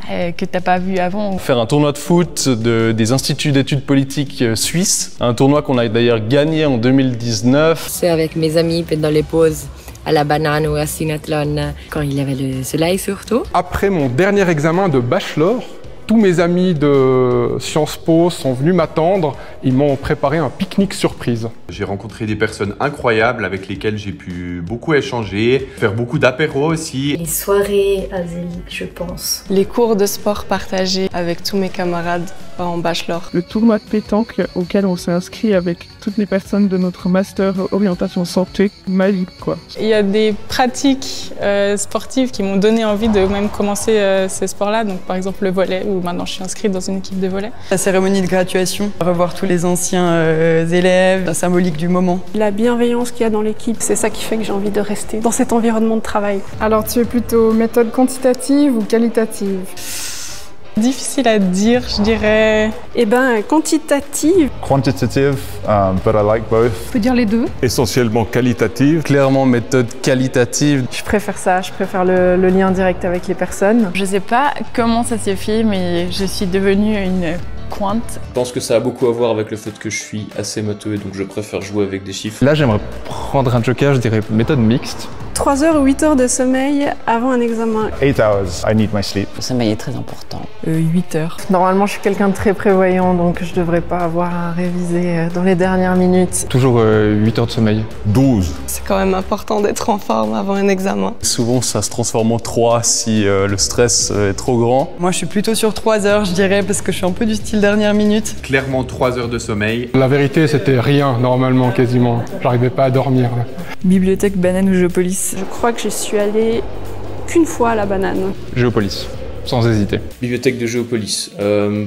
que tu n'as pas vues avant. Faire un tournoi de foot des instituts d'études politiques suisses, un tournoi qu'on a d'ailleurs gagné en 2019. C'est avec mes amis pendant les pauses à la banane ou à Sinathlon, quand il y avait le soleil surtout. Après mon dernier examen de bachelor, tous mes amis de Sciences Po sont venus m'attendre. Ils m'ont préparé un pique-nique surprise. J'ai rencontré des personnes incroyables avec lesquelles j'ai pu beaucoup échanger, faire beaucoup d'apéros aussi. Les soirées à Zelig, je pense. Les cours de sport partagés avec tous mes camarades en bachelor. Le tournoi de pétanque auquel on s'est inscrit avec toutes les personnes de notre master orientation santé, magique quoi. Il y a des pratiques sportives qui m'ont donné envie de même commencer ces sports-là, donc par exemple le volley, où maintenant je suis inscrite dans une équipe de volley. La cérémonie de graduation, revoir tous les anciens élèves, la symbolique du moment. La bienveillance qu'il y a dans l'équipe, c'est ça qui fait que j'ai envie de rester dans cet environnement de travail. Alors tu es plutôt méthode quantitative ou qualitative? Difficile à dire, je dirais. Eh ben, quantitative. Quantitative, but I like both. On peut dire les deux. Essentiellement qualitative. Clairement méthode qualitative. Je préfère ça, je préfère le lien direct avec les personnes. Je sais pas comment ça s'est fait, mais je suis devenue une quant. Je pense que ça a beaucoup à voir avec le fait que je suis assez matheux et donc je préfère jouer avec des chiffres. Là, j'aimerais prendre un joker, je dirais méthode mixte. 3 heures ou 8 heures de sommeil avant un examen. 8 hours, I need my sleep. Le sommeil est très important. 8 heures. Normalement, je suis quelqu'un de très prévoyant, donc je devrais pas avoir à réviser dans les dernières minutes. Toujours 8 heures de sommeil. 12. C'est quand même important d'être en forme avant un examen. Souvent, ça se transforme en 3 si le stress est trop grand. Moi, je suis plutôt sur 3 heures, je dirais, parce que je suis un peu du style dernière minute. Clairement 3 heures de sommeil. La vérité, c'était rien, normalement, quasiment. J'arrivais pas à dormir. Là. Bibliothèque, banane ou Géopolis? Je crois que je suis allée qu'une fois à la banane. Géopolis, sans hésiter. Bibliothèque de Géopolis,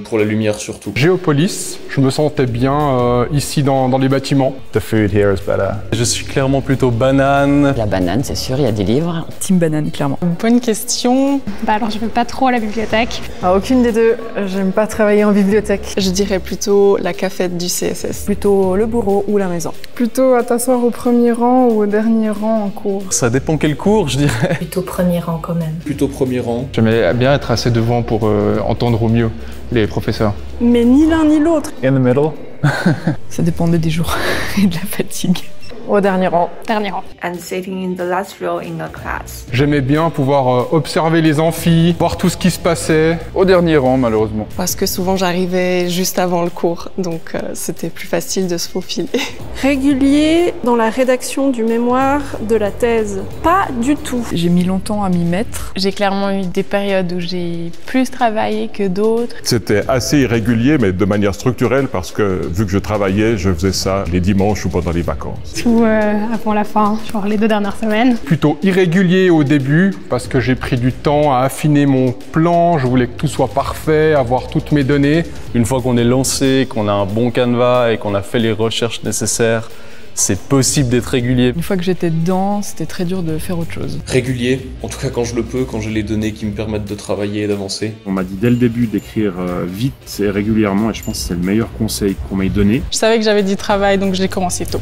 pour la lumière surtout. Géopolis, je me sentais bien ici dans les bâtiments. The food here is better. Je suis clairement plutôt banane. La banane, c'est sûr, il y a des livres. Team banane, clairement. Bonne question. Bah alors je vais pas trop à la bibliothèque. Ah, aucune des deux, j'aime pas travailler en bibliothèque. Je dirais plutôt la cafette du CSS. Plutôt le bureau ou la maison. Plutôt à t'asseoir au premier rang ou au dernier rang en cours? Ça dépend quel cours, je dirais. Plutôt premier rang quand même. Plutôt premier rang. J'aimais bien être assez devant pour entendre au mieux les professeurs. Mais ni l'un ni l'autre. In the middle. Ça dépendait des jours et de la fatigue. Au dernier rang. Dernier rang. And sitting in the last row in a class. J'aimais bien pouvoir observer les amphis, voir tout ce qui se passait. Au dernier rang, malheureusement. Parce que souvent j'arrivais juste avant le cours, donc c'était plus facile de se faufiler. Régulier dans la rédaction du mémoire, de la thèse. Pas du tout. J'ai mis longtemps à m'y mettre. J'ai clairement eu des périodes où j'ai plus travaillé que d'autres. C'était assez irrégulier, mais de manière structurelle, parce que vu que je travaillais, je faisais ça les dimanches ou pendant les vacances. Avant la fin, genre les 2 dernières semaines. Plutôt irrégulier au début, parce que j'ai pris du temps à affiner mon plan, je voulais que tout soit parfait, avoir toutes mes données. Une fois qu'on est lancé, qu'on a un bon canevas et qu'on a fait les recherches nécessaires, c'est possible d'être régulier. Une fois que j'étais dedans, c'était très dur de faire autre chose. Régulier, en tout cas quand je le peux, quand j'ai les données qui me permettent de travailler et d'avancer. On m'a dit dès le début d'écrire vite et régulièrement et je pense que c'est le meilleur conseil qu'on m'ait donné. Je savais que j'avais du travail, donc je l'ai commencé tôt.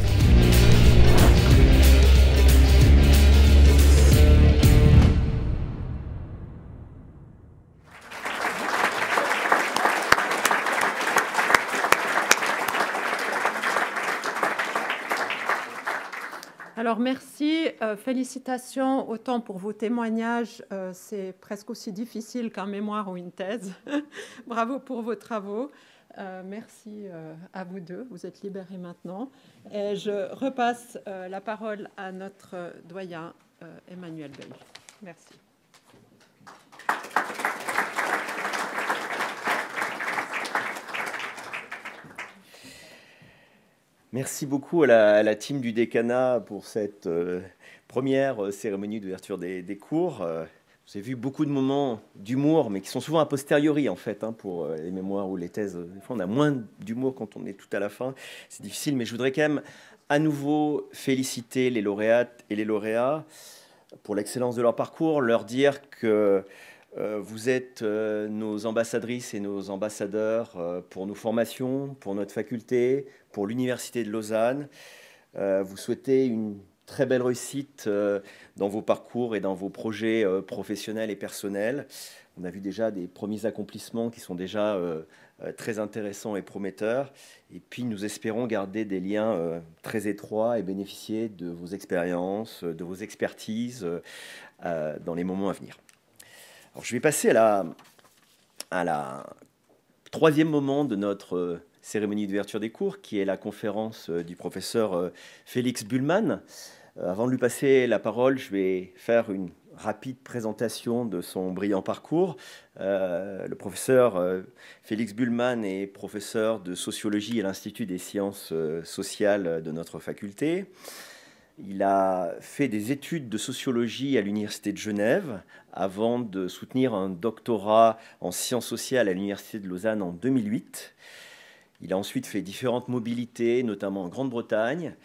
Alors merci, félicitations autant pour vos témoignages, c'est presque aussi difficile qu'un mémoire ou une thèse. Bravo pour vos travaux. Merci à vous deux, vous êtes libérés maintenant. Et je repasse la parole à notre doyen Emmanuel Bey. Merci. Merci beaucoup à la team du décanat pour cette première cérémonie d'ouverture des cours. Vous avez vu beaucoup de moments d'humour, mais qui sont souvent a posteriori en fait, hein, pour les mémoires ou les thèses. Des fois, on a moins d'humour quand on est tout à la fin. C'est difficile, mais je voudrais quand même à nouveau féliciter les lauréates et les lauréats pour l'excellence de leur parcours, leur dire que vous êtes nos ambassadrices et nos ambassadeurs pour nos formations, pour notre faculté, pour l'Université de Lausanne. Vous souhaitez une très belle réussite dans vos parcours et dans vos projets professionnels et personnels. On a vu déjà des premiers accomplissements qui sont déjà très intéressants et prometteurs. Et puis nous espérons garder des liens très étroits et bénéficier de vos expériences, de vos expertises dans les moments à venir. Alors, je vais passer à la troisième moment de notre cérémonie d'ouverture des cours, qui est la conférence du professeur Félix Buhlmann. Avant de lui passer la parole, je vais faire une rapide présentation de son brillant parcours. Le professeur Félix Buhlmann est professeur de sociologie à l'Institut des sciences sociales de notre faculté. Il a fait des études de sociologie à l'Université de Genève avant de soutenir un doctorat en sciences sociales à l'Université de Lausanne en 2008. Il a ensuite fait différentes mobilités, notamment en Grande-Bretagne.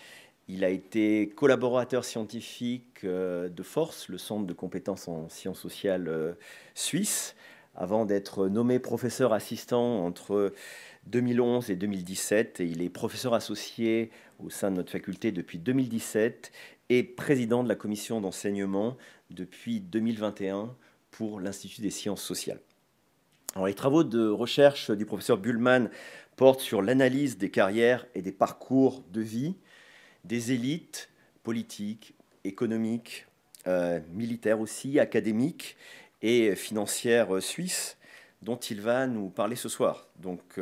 Il a été collaborateur scientifique de FORCE, le centre de compétences en sciences sociales suisse, avant d'être nommé professeur assistant entre 2011 et 2017. Et il est professeur associé au sein de notre faculté depuis 2017 et président de la commission d'enseignement depuis 2021 pour l'Institut des sciences sociales. Alors, les travaux de recherche du professeur Buhlmann portent sur l'analyse des carrières et des parcours de vie des élites politiques, économiques, militaires aussi, académiques et financières suisses, dont il va nous parler ce soir. Donc,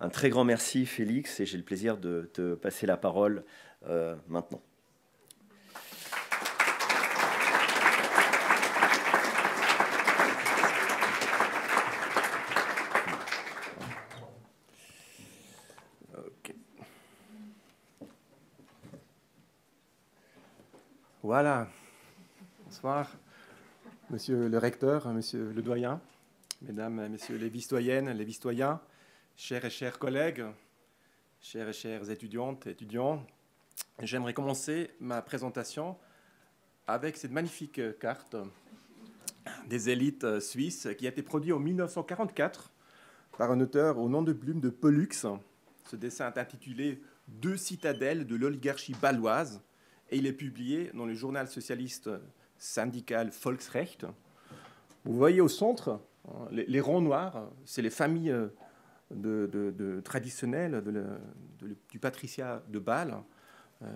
un très grand merci, Félix, et j'ai le plaisir de te passer la parole maintenant. Voilà. Bonsoir, monsieur le recteur, monsieur le doyen, mesdames et messieurs les vistoyennes, les vistoyens, chers et chers collègues, chères et chères étudiantes et étudiants. J'aimerais commencer ma présentation avec cette magnifique carte des élites suisses qui a été produite en 1944 par un auteur au nom de plume de Pollux. Ce dessin est intitulé « Deux citadelles de l'oligarchie bâloise » et il est publié dans le journal socialiste syndical Volksrecht. Vous voyez au centre, les ronds noirs, c'est les familles traditionnelles du patriciat de Bâle.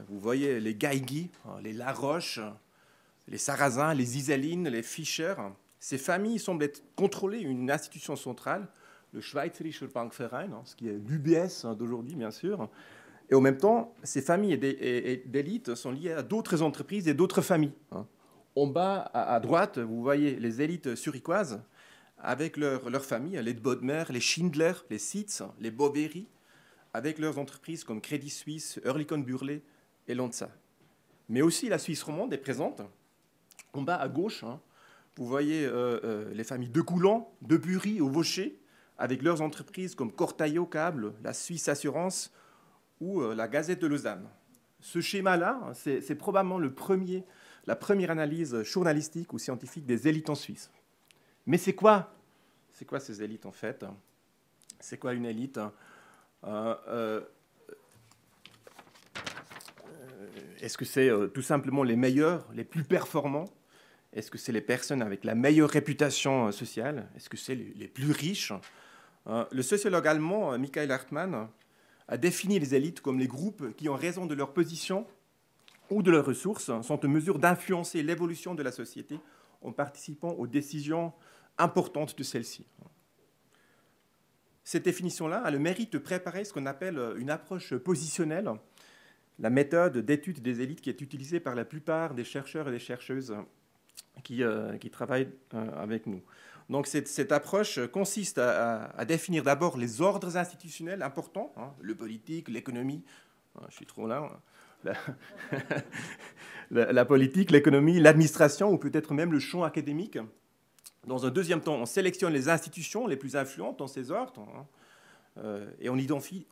Vous voyez les Gaigi, les Laroche, les Sarrazins, les Iselines, les Fischer. Ces familles semblent être contrôlées une institution centrale, le Schweizerischer Bankverein, ce qui est l'UBS d'aujourd'hui, bien sûr. Et en même temps, ces familles d'élite sont liées à d'autres entreprises et d'autres familles. En bas, à droite, vous voyez les élites zurichoises avec leurs familles, les Bodmer, les Schindler, les Sitz, les Boveri, avec leurs entreprises comme Crédit Suisse, Oerlikon Burlet et Lonza. Mais aussi la Suisse romande est présente. En bas, à gauche, vous voyez les familles de Coulon, de Bury ou Vaucher, avec leurs entreprises comme Cortaillot Câble, la Suisse Assurance, ou la Gazette de Lausanne. Ce schéma-là, c'est probablement la première analyse journalistique ou scientifique des élites en Suisse. Mais c'est quoi ces élites en fait? C'est quoi une élite? Est-ce que c'est tout simplement les meilleurs, les plus performants? Est-ce que c'est les personnes avec la meilleure réputation sociale? Est-ce que c'est les plus riches? Le sociologue allemand Michael Hartmann a défini les élites comme les groupes qui, en raison de leur position ou de leurs ressources, sont en mesure d'influencer l'évolution de la société en participant aux décisions importantes de celle-ci. Cette définition-là a le mérite de préparer ce qu'on appelle une approche positionnelle, la méthode d'étude des élites qui est utilisée par la plupart des chercheurs et des chercheuses qui travaillent avec nous. Donc cette approche consiste à définir d'abord les ordres institutionnels importants, le politique, l'économie, je suis trop là, la politique, l'économie, l'administration ou peut-être même le champ académique. Dans un deuxième temps, on sélectionne les institutions les plus influentes dans ces ordres et on identifie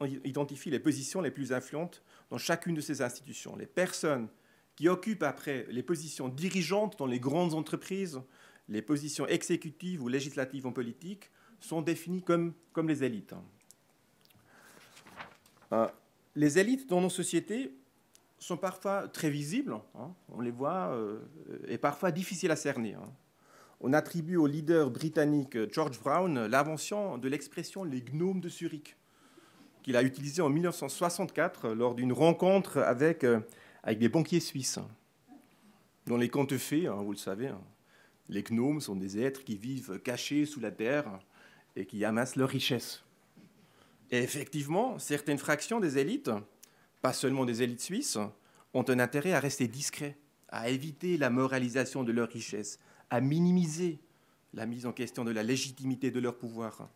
les positions les plus influentes dans chacune de ces institutions. Les personnes qui occupent après les positions dirigeantes dans les grandes entreprises, les positions exécutives ou législatives en politique sont définies comme les élites. Les élites dans nos sociétés sont parfois très visibles, on les voit, et parfois difficiles à cerner. On attribue au leader britannique George Brown l'invention de l'expression « les gnomes de Zurich », qu'il a utilisée en 1964 lors d'une rencontre avec des banquiers suisses. Dans les contes de fées, vous le savez, les gnomes sont des êtres qui vivent cachés sous la terre et qui amassent leurs richesses. Et effectivement, certaines fractions des élites, pas seulement des élites suisses, ont un intérêt à rester discrets, à éviter la moralisation de leur richesse, à minimiser la mise en question de la légitimité de leur pouvoir.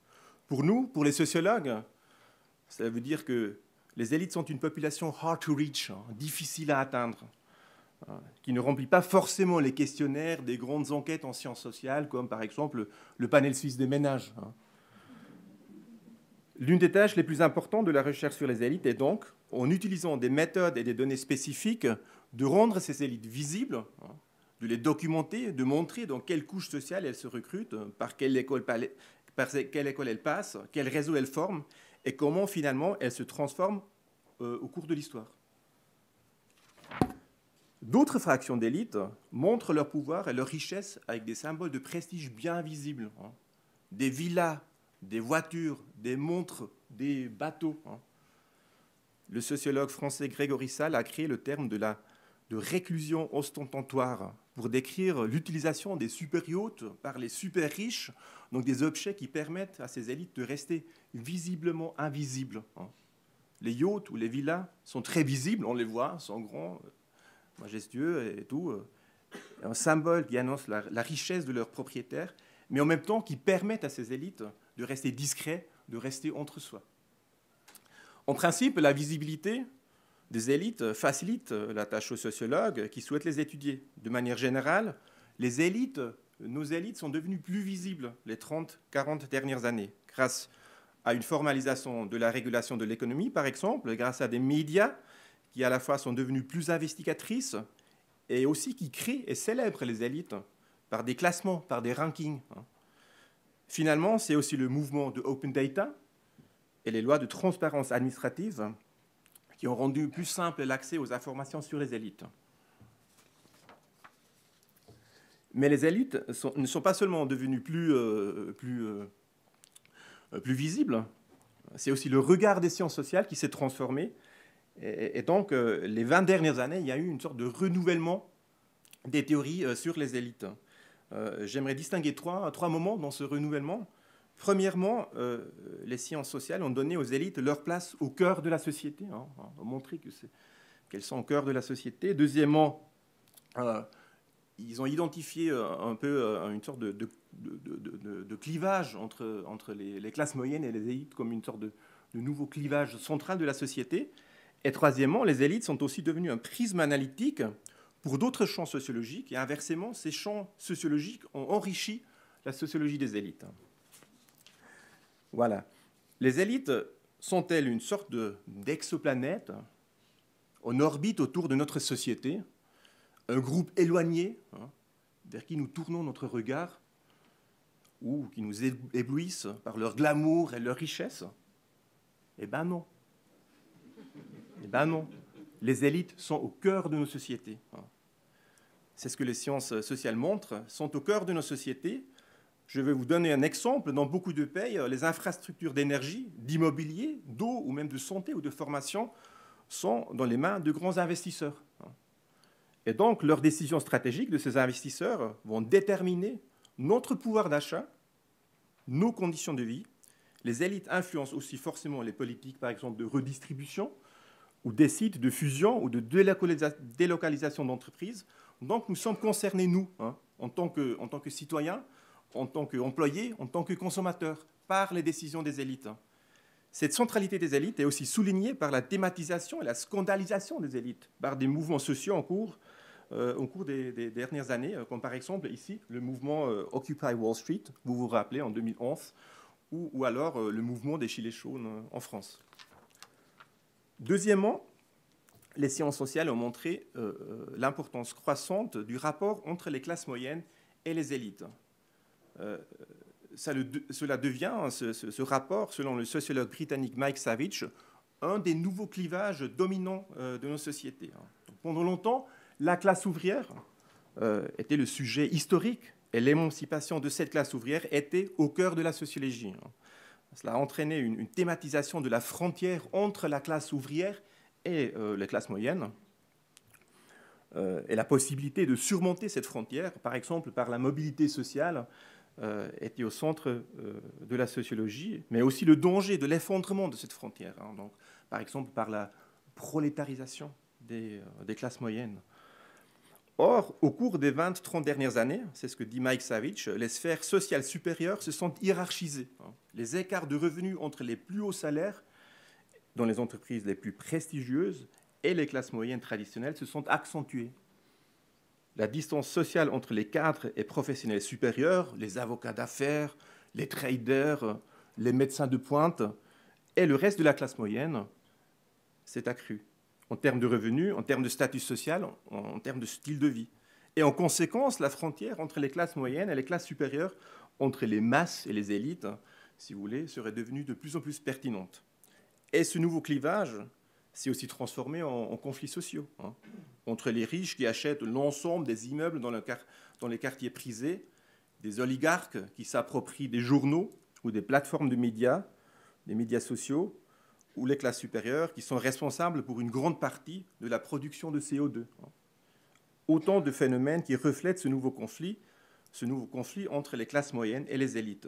Pour nous, pour les sociologues, ça veut dire que les élites sont une population hard to reach, difficile à atteindre, qui ne remplit pas forcément les questionnaires des grandes enquêtes en sciences sociales, comme par exemple le panel suisse des ménages. L'une des tâches les plus importantes de la recherche sur les élites est donc, en utilisant des méthodes et des données spécifiques, de rendre ces élites visibles, de les documenter, de montrer dans quelle couche sociale elles se recrutent, par quelle école elles passent, quel réseau elles forment, et comment finalement elles se transforment au cours de l'histoire. D'autres fractions d'élites montrent leur pouvoir et leur richesse avec des symboles de prestige bien visibles. Des villas, des voitures, des montres, des bateaux. Le sociologue français Grégory Salles a créé le terme de réclusion ostentatoire pour décrire l'utilisation des super-yachts par les super-riches, donc des objets qui permettent à ces élites de rester visiblement invisibles. Les yachts ou les villas sont très visibles, on les voit, sont grands, majestueux et tout, un symbole qui annonce la richesse de leurs propriétaires, mais en même temps qui permettent à ces élites de rester discrets, de rester entre soi. En principe, la visibilité des élites facilite la tâche aux sociologues qui souhaitent les étudier. De manière générale, nos élites sont devenues plus visibles les 30-40 dernières années, grâce à une formalisation de la régulation de l'économie, par exemple, grâce à des médias qui à la fois sont devenus plus investigatrices et aussi qui créent et célèbrent les élites par des classements, par des rankings. Finalement, c'est aussi le mouvement de Open Data et les lois de transparence administrative qui ont rendu plus simple l'accès aux informations sur les élites. Mais les élites ne sont pas seulement devenues plus visibles, c'est aussi le regard des sciences sociales qui s'est transformé. Et donc, les 20 dernières années, il y a eu une sorte de renouvellement des théories sur les élites. J'aimerais distinguer trois moments dans ce renouvellement. Premièrement, les sciences sociales ont donné aux élites leur place au cœur de la société, ont montré qu'elles sont au cœur de la société. Deuxièmement, ils ont identifié un peu une sorte de clivage entre les classes moyennes et les élites comme une sorte de nouveau clivage central de la société. Et troisièmement, les élites sont aussi devenues un prisme analytique pour d'autres champs sociologiques, et inversement, ces champs sociologiques ont enrichi la sociologie des élites. Voilà. Les élites sont-elles une sorte d'exoplanète en orbite autour de notre société, un groupe éloigné vers qui nous tournons notre regard ou qui nous éblouissent par leur glamour et leur richesse? Eh bien non. Eh bien non. Les élites sont au cœur de nos sociétés. C'est ce que les sciences sociales montrent, sont au cœur de nos sociétés. Je vais vous donner un exemple. Dans beaucoup de pays, les infrastructures d'énergie, d'immobilier, d'eau ou même de santé ou de formation sont dans les mains de grands investisseurs. Et donc, leurs décisions stratégiques de ces investisseurs vont déterminer notre pouvoir d'achat, nos conditions de vie. Les élites influencent aussi forcément les politiques, par exemple, de redistribution ou décident de fusion ou de délocalisation d'entreprises. Donc, nous sommes concernés, nous, en tant que citoyens, en tant qu'employés, en tant que consommateurs, par les décisions des élites. Cette centralité des élites est aussi soulignée par la thématisation et la scandalisation des élites, par des mouvements sociaux en cours des dernières années, comme par exemple ici le mouvement Occupy Wall Street, vous vous rappelez, en 2011, ou alors le mouvement des Gilets jaunes en France. Deuxièmement, les sciences sociales ont montré l'importance croissante du rapport entre les classes moyennes et les élites. Cela devient, ce rapport, selon le sociologue britannique Mike Savage, un des nouveaux clivages dominants de nos sociétés. Donc, pendant longtemps, la classe ouvrière était le sujet historique et l'émancipation de cette classe ouvrière était au cœur de la sociologie. Cela a entraîné une thématisation de la frontière entre la classe ouvrière et les classes moyennes, et la possibilité de surmonter cette frontière, par exemple par la mobilité sociale, était au centre de la sociologie, mais aussi le danger de l'effondrement de cette frontière, donc, par exemple par la prolétarisation des classes moyennes. Or, au cours des 20-30 dernières années, c'est ce que dit Mike Savage, les sphères sociales supérieures se sont hiérarchisées. Les écarts de revenus entre les plus hauts salaires dans les entreprises les plus prestigieuses et les classes moyennes traditionnelles se sont accentués. La distance sociale entre les cadres et professionnels supérieurs, les avocats d'affaires, les traders, les médecins de pointe et le reste de la classe moyenne s'est accrue en termes de revenus, en termes de statut social, en termes de style de vie. Et en conséquence, la frontière entre les classes moyennes et les classes supérieures, entre les masses et les élites, si vous voulez, serait devenue de plus en plus pertinente. Et ce nouveau clivage s'est aussi transformé en conflits sociaux, entre les riches qui achètent l'ensemble des immeubles dans les quartiers prisés, des oligarques qui s'approprient des journaux ou des plateformes de médias, des médias sociaux, ou les classes supérieures qui sont responsables pour une grande partie de la production de CO2. Autant de phénomènes qui reflètent ce nouveau conflit entre les classes moyennes et les élites.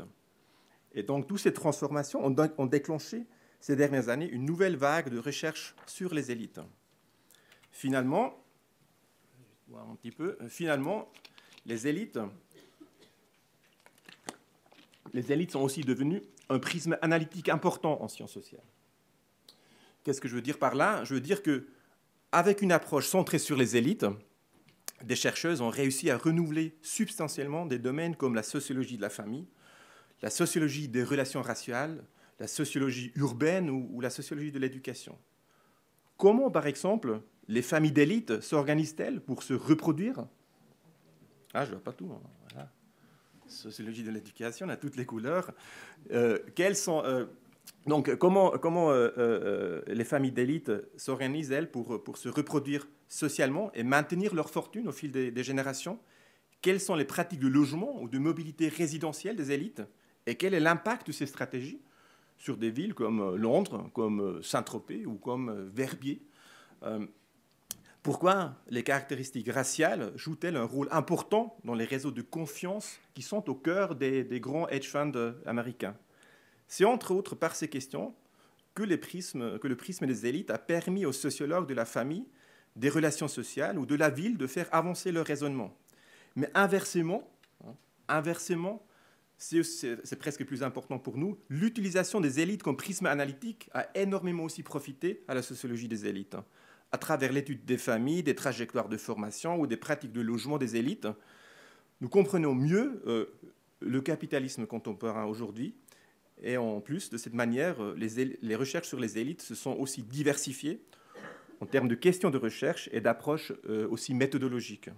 Et donc, toutes ces transformations ont déclenché ces dernières années une nouvelle vague de recherche sur les élites. Finalement, les élites sont aussi devenues un prisme analytique important en sciences sociales. Qu'est-ce que je veux dire par là? Je veux dire qu'avec une approche centrée sur les élites, des chercheuses ont réussi à renouveler substantiellement des domaines comme la sociologie de la famille, la sociologie des relations raciales, la sociologie urbaine ou la sociologie de l'éducation. Comment, par exemple, les familles d'élite s'organisent-elles pour se reproduire? Ah, je ne vois pas tout. Voilà. Sociologie de l'éducation, on a toutes les couleurs. Donc, comment les familles d'élite s'organisent-elles pour se reproduire socialement et maintenir leur fortune au fil des générations? Quelles sont les pratiques de logement ou de mobilité résidentielle des élites? Et quel est l'impact de ces stratégies sur des villes comme Londres, comme Saint-Tropez ou comme Verbier? Pourquoi les caractéristiques raciales jouent-elles un rôle important dans les réseaux de confiance qui sont au cœur des grands hedge funds américains? C'est entre autres par ces questions que le prisme des élites a permis aux sociologues de la famille, des relations sociales ou de la ville de faire avancer leur raisonnement. Mais inversement, c'est presque plus important pour nous, l'utilisation des élites comme prisme analytique a énormément aussi profité à la sociologie des élites. À travers l'étude des familles, des trajectoires de formation ou des pratiques de logement des élites, nous comprenons mieux le capitalisme contemporain aujourd'hui. Et en plus, de cette manière, les recherches sur les élites se sont aussi diversifiées en termes de questions de recherche et d'approches aussi méthodologiques.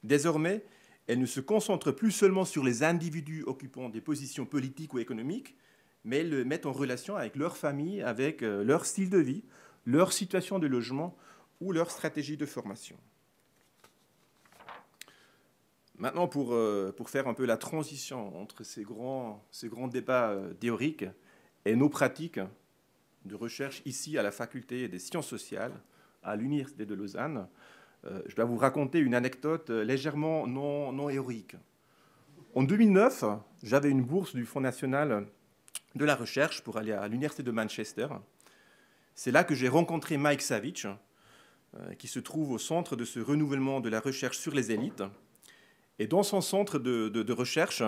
Désormais, elles ne se concentrent plus seulement sur les individus occupant des positions politiques ou économiques, mais elles le mettent en relation avec leur famille, avec leur style de vie, leur situation de logement ou leur stratégie de formation. Maintenant, pour faire un peu la transition entre ces grands débats théoriques et nos pratiques de recherche ici à la Faculté des sciences sociales, à l'Université de Lausanne, je dois vous raconter une anecdote légèrement non héroïque. En 2009, j'avais une bourse du Fonds national de la recherche pour aller à l'Université de Manchester. C'est là que j'ai rencontré Mike Savage, qui se trouve au centre de ce renouvellement de la recherche sur les élites. Et dans son centre de recherche,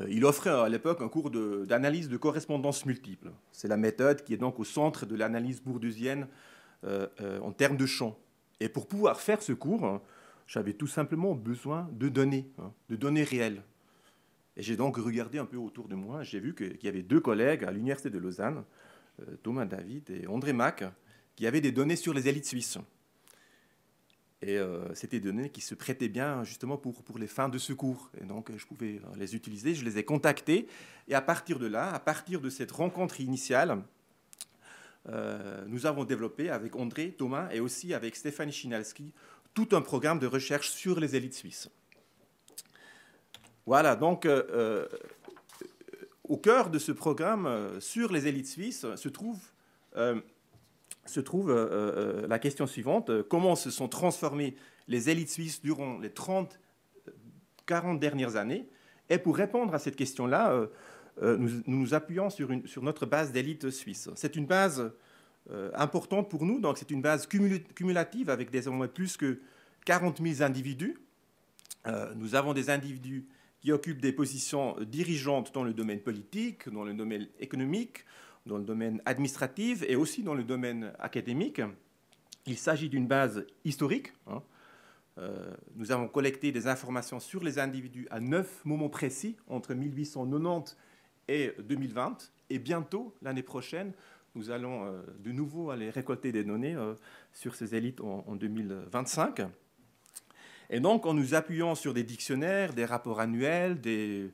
il offrait à l'époque un cours d'analyse de correspondance multiple. C'est la méthode qui est donc au centre de l'analyse bourdieusienne en termes de champ. Et pour pouvoir faire ce cours, j'avais tout simplement besoin de données réelles. Et j'ai donc regardé un peu autour de moi, j'ai vu qu'il y avait deux collègues à l'Université de Lausanne, Thomas David et André Mack, qui avaient des données sur les élites suisses. Et c'était des données qui se prêtaient bien justement pour les fins de ce cours. Et donc je pouvais les utiliser, je les ai contactés. Et à partir de là, à partir de cette rencontre initiale, nous avons développé avec André, Thomas et aussi avec Stéphanie Chinalski tout un programme de recherche sur les élites suisses. Voilà, donc au cœur de ce programme sur les élites suisses se trouve la question suivante. Comment se sont transformées les élites suisses durant les 30-40 dernières années? Et pour répondre à cette question-là, nous nous appuyons sur notre base d'élites suisses. C'est une base importante pour nous, donc c'est une base cumulative avec désormais plus que 40 000 individus. Nous avons des individus qui occupent des positions dirigeantes dans le domaine politique, dans le domaine économique, dans le domaine administratif et aussi dans le domaine académique. Il s'agit d'une base historique. Nous avons collecté des informations sur les individus à 9 moments précis, entre 1890 et 2020. Et bientôt, l'année prochaine, nous allons de nouveau aller récolter des données sur ces élites en 2025. Et donc, en nous appuyant sur des dictionnaires, des rapports annuels, des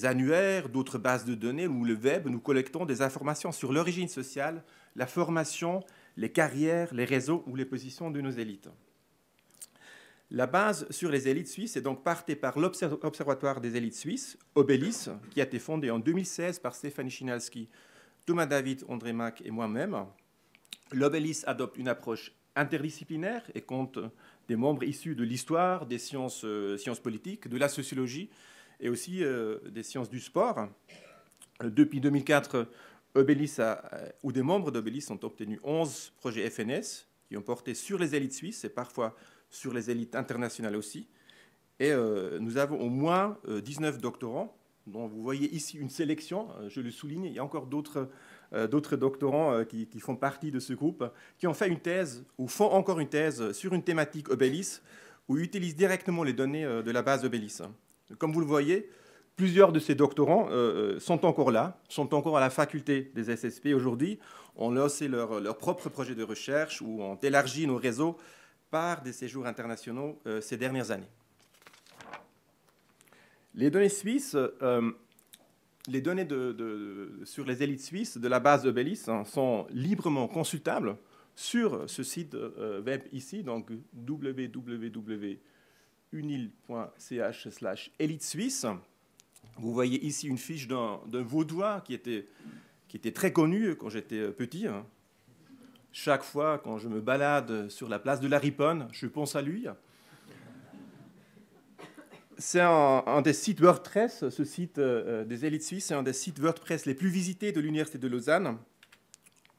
annuaires, d'autres bases de données ou le web, nous collectons des informations sur l'origine sociale, la formation, les carrières, les réseaux ou les positions de nos élites. La base sur les élites suisses est donc partée par l'Observatoire des élites suisses, Obelis, qui a été fondé en 2016 par Stéphanie Chinalski, Thomas David, André Mack et moi-même. L'Obelis adopte une approche interdisciplinaire et compte des membres issus de l'histoire, des sciences politiques, de la sociologie et aussi des sciences du sport. Depuis 2004, des membres d'Obelis ont obtenu 11 projets FNS qui ont porté sur les élites suisses et parfois sur les élites internationales aussi. Et nous avons au moins 19 doctorants, dont vous voyez ici une sélection, je le souligne, il y a encore d'autres doctorants qui font partie de ce groupe, qui ont fait une thèse, ou font encore une thèse sur une thématique Obelis, ou utilisent directement les données de la base Obelis. Comme vous le voyez, plusieurs de ces doctorants sont encore là, sont encore à la faculté des SSP aujourd'hui, ont lancé leur propre projet de recherche ou ont élargi nos réseaux par des séjours internationaux ces dernières années. Les données suisses, les données sur les élites suisses de la base Obelis sont librement consultables sur ce site web ici, donc www.unil.ch/élite suisse. Vous voyez ici une fiche d'un Vaudois qui était très connu quand j'étais petit. Chaque fois, quand je me balade sur la place de la Riponne, je pense à lui. C'est un des sites WordPress, ce site des élites suisses, c'est un des sites WordPress les plus visités de l'Université de Lausanne.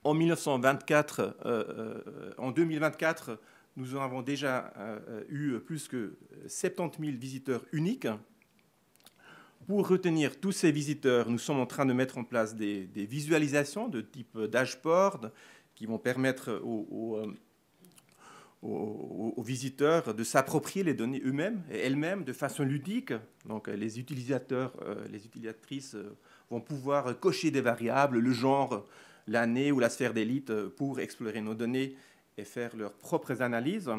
En 2024, nous avons déjà eu plus que 70 000 visiteurs uniques. Pour retenir tous ces visiteurs, nous sommes en train de mettre en place des visualisations de type dashboard qui vont permettre aux visiteurs de s'approprier les données eux-mêmes et elles-mêmes de façon ludique. Donc les utilisateurs, les utilisatrices vont pouvoir cocher des variables, le genre, l'année ou la sphère d'élite pour explorer nos données et faire leurs propres analyses.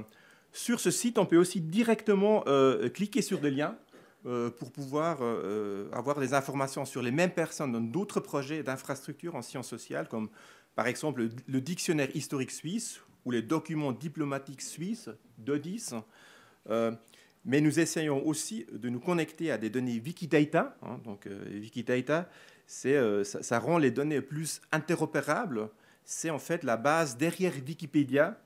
Sur ce site, on peut aussi directement cliquer sur des liens pour pouvoir avoir des informations sur les mêmes personnes dans d'autres projets d'infrastructures en sciences sociales, comme par exemple le dictionnaire historique suisse ou les documents diplomatiques suisses, DODIS. Mais nous essayons aussi de nous connecter à des données Wikidata. Donc Wikidata, ça rend les données plus interopérables. C'est en fait la base derrière Wikipédia,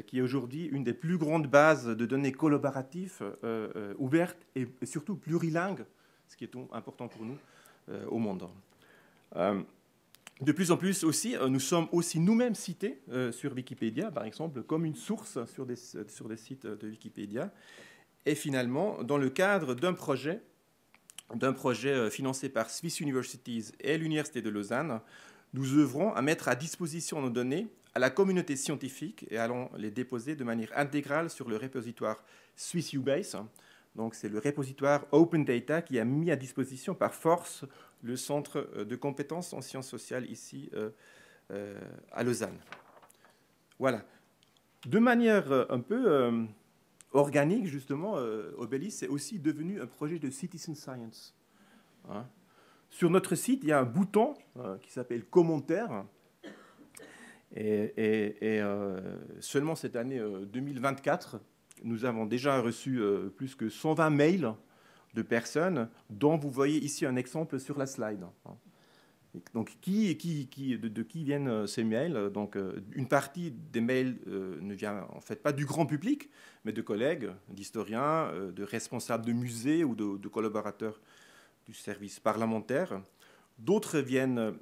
qui est aujourd'hui une des plus grandes bases de données collaboratives, ouvertes et surtout plurilingues, ce qui est important pour nous au monde. De plus en plus aussi, nous sommes aussi nous-mêmes cités sur Wikipédia, par exemple, comme une source sur des sites de Wikipédia. Et finalement, dans le cadre d'un projet financé par Swiss Universities et l'Université de Lausanne, nous œuvrons à mettre à disposition nos données à la communauté scientifique et allons les déposer de manière intégrale sur le repositoire Swiss UBase. Donc, c'est le repositoire Open Data qui a mis à disposition par force le centre de compétences en sciences sociales ici à Lausanne. Voilà. De manière un peu organique, justement, Obelis est aussi devenu un projet de citizen science. Sur notre site, il y a un bouton qui s'appelle commentaires. Et seulement cette année 2024, nous avons déjà reçu plus que 120 mails de personnes, dont vous voyez ici un exemple sur la slide. Donc, de qui viennent ces mails? Donc, une partie des mails ne vient en fait pas du grand public, mais de collègues, d'historiens, de responsables de musées ou de collaborateurs du service parlementaire. D'autres viennent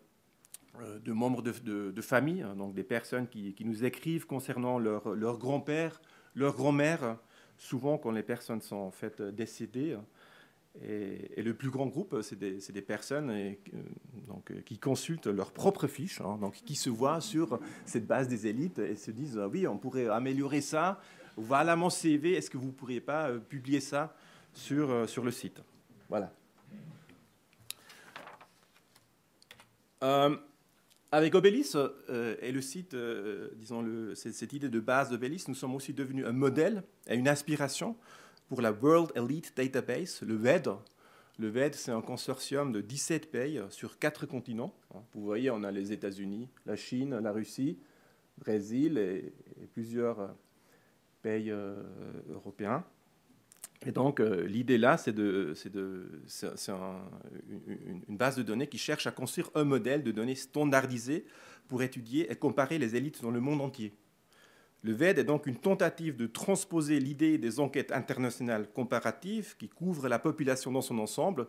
de membres de famille, donc des personnes qui nous écrivent concernant leur grand-père, leur grand-mère, souvent quand les personnes sont en fait décédées. Et le plus grand groupe, c'est des personnes qui consultent leurs propres fiches, hein, donc qui se voient sur cette base des élites et se disent oui, on pourrait améliorer ça. Voilà mon CV, est-ce que vous ne pourriez pas publier ça sur le site? Voilà. Avec Obélis et le site, disons cette idée de base d'Obélis, nous sommes aussi devenus un modèle et une inspiration pour la World Elite Database, le WED. Le WED, c'est un consortium de 17 pays sur 4 continents. Vous voyez, on a les États-Unis, la Chine, la Russie, le Brésil et plusieurs pays européens. Et donc, l'idée là, c'est une base de données qui cherche à construire un modèle de données standardisé pour étudier et comparer les élites dans le monde entier. Le WED est donc une tentative de transposer l'idée des enquêtes internationales comparatives qui couvrent la population dans son ensemble,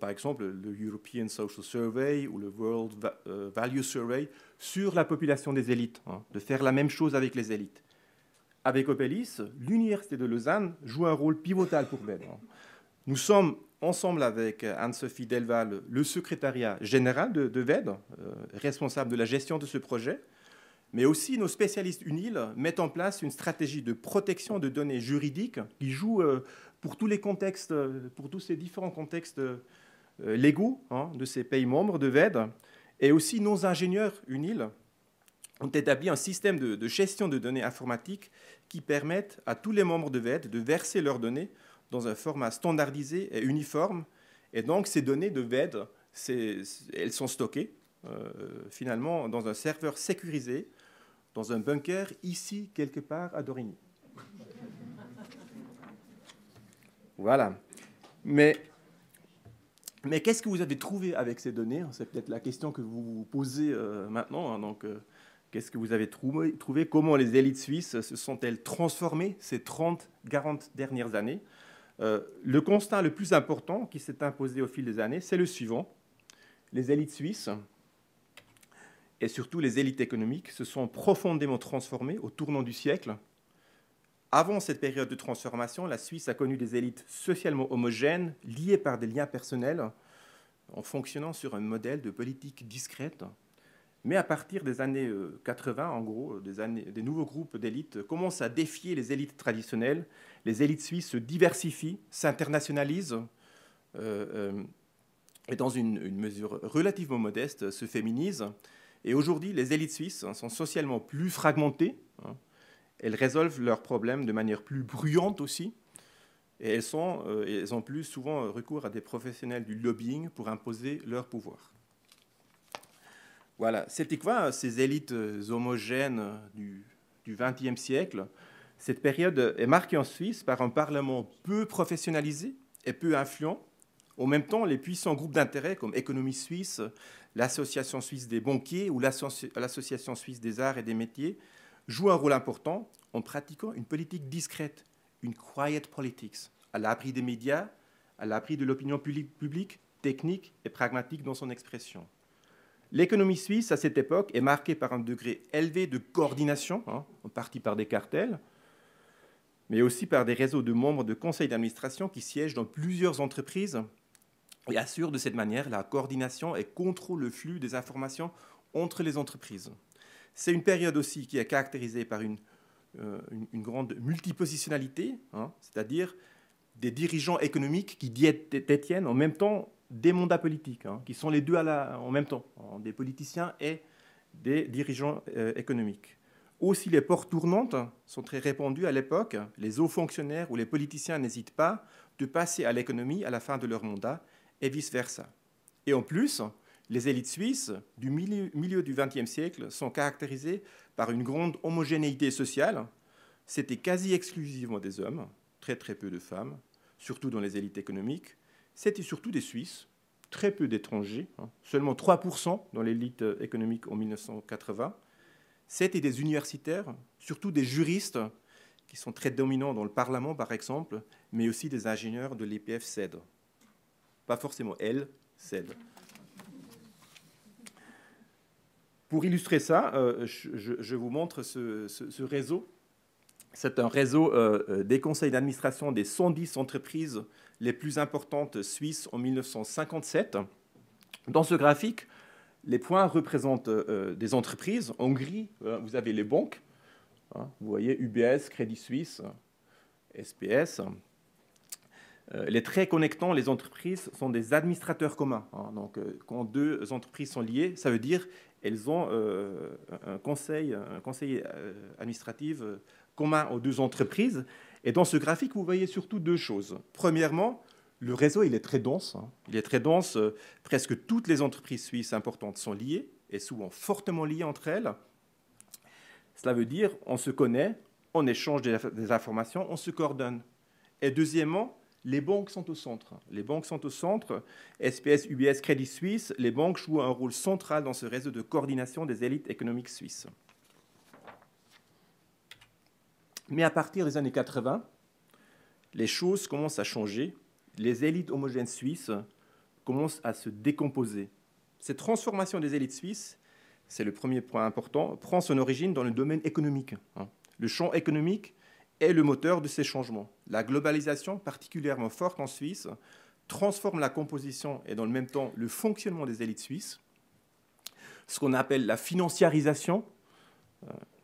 par exemple le European Social Survey ou le World Value Survey, sur la population des élites, hein, de faire la même chose avec les élites. Avec Obélis, l'Université de Lausanne joue un rôle pivotal pour WED. Nous sommes ensemble avec Anne-Sophie Delval, le secrétariat général de WED, responsable de la gestion de ce projet, mais aussi nos spécialistes UNIL mettent en place une stratégie de protection de données juridiques qui joue pour tous les contextes, pour tous ces différents contextes légaux, hein, de ces pays membres de WED. Et aussi nos ingénieurs UNIL ont établi un système de gestion de données informatiques qui permettent à tous les membres de WED de verser leurs données dans un format standardisé et uniforme. Et donc ces données de WED, elles sont stockées finalement dans un serveur sécurisé, dans un bunker ici quelque part à Dorigny. Voilà. Mais qu'est-ce que vous avez trouvé avec ces données? C'est peut-être la question que vous vous posez maintenant. Hein, donc, qu'est-ce que vous avez trouvé? Comment les élites suisses se sont-elles transformées ces 30-40 dernières années? Le constat le plus important qui s'est imposé au fil des années, c'est le suivant. Les élites suisses, et surtout les élites économiques, se sont profondément transformées au tournant du siècle. Avant cette période de transformation, la Suisse a connu des élites socialement homogènes, liées par des liens personnels, en fonctionnant sur un modèle de politique discrète. Mais à partir des années 80, en gros, des nouveaux groupes d'élites commencent à défier les élites traditionnelles. Les élites suisses se diversifient, s'internationalisent, et dans une mesure relativement modeste, se féminisent. Et aujourd'hui, les élites suisses sont socialement plus fragmentées. Hein. Elles résolvent leurs problèmes de manière plus bruyante aussi. Et elles ont plus souvent recours à des professionnels du lobbying pour imposer leur pouvoir. Voilà. C'était quoi ces élites homogènes du XXe siècle? Cette période est marquée en Suisse par un parlement peu professionnalisé et peu influent. En même temps, les puissants groupes d'intérêt comme Économie Suisse, l'Association Suisse des Banquiers ou l'Association Suisse des Arts et des Métiers jouent un rôle important en pratiquant une politique discrète, une quiet politics, à l'abri des médias, à l'abri de l'opinion publique, technique et pragmatique dans son expression. L'économie suisse, à cette époque, est marquée par un degré élevé de coordination, hein, en partie par des cartels, mais aussi par des réseaux de membres de conseils d'administration qui siègent dans plusieurs entreprises et assurent de cette manière la coordination et contrôlent le flux des informations entre les entreprises. C'est une période aussi qui est caractérisée par une grande multipositionnalité, hein, c'est-à-dire des dirigeants économiques qui détiennent en même temps des mandats politiques, hein, qui sont les deux en même temps, hein, des politiciens et des dirigeants économiques. Aussi, les portes tournantes sont très répandues à l'époque. Les hauts fonctionnaires ou les politiciens n'hésitent pas de passer à l'économie à la fin de leur mandat et vice-versa. Et en plus, les élites suisses du milieu du XXe siècle sont caractérisées par une grande homogénéité sociale. C'était quasi exclusivement des hommes, très très peu de femmes, surtout dans les élites économiques. C'était surtout des Suisses, très peu d'étrangers, hein, seulement 3% dans l'élite économique en 1980. C'était des universitaires, surtout des juristes, qui sont très dominants dans le Parlement, par exemple, mais aussi des ingénieurs de l'EPF CED. Pas forcément elle, CED. Pour illustrer ça, je vous montre ce réseau C'est un réseau des conseils d'administration des 110 entreprises les plus importantes suisses en 1957. Dans ce graphique, les points représentent des entreprises. En gris, vous avez les banques. Vous voyez UBS, Crédit Suisse, SPS. Les traits connectant les entreprises sont des administrateurs communs. Donc, quand deux entreprises sont liées, ça veut dire qu'elles ont un conseil administratif commun aux deux entreprises. Et dans ce graphique, vous voyez surtout deux choses. Premièrement, le réseau il est très dense. Il est très dense. Presque toutes les entreprises suisses importantes sont liées et souvent fortement liées entre elles. Cela veut dire qu'on se connaît, on échange des informations, on se coordonne. Et deuxièmement, les banques sont au centre. Les banques sont au centre. SPS, UBS, Crédit Suisse, les banques jouent un rôle central dans ce réseau de coordination des élites économiques suisses. Mais à partir des années 80, les choses commencent à changer. Les élites homogènes suisses commencent à se décomposer. Cette transformation des élites suisses, c'est le premier point important, prend son origine dans le domaine économique. Le champ économique est le moteur de ces changements. La globalisation, particulièrement forte en Suisse, transforme la composition et dans le même temps le fonctionnement des élites suisses. Ce qu'on appelle la financiarisation,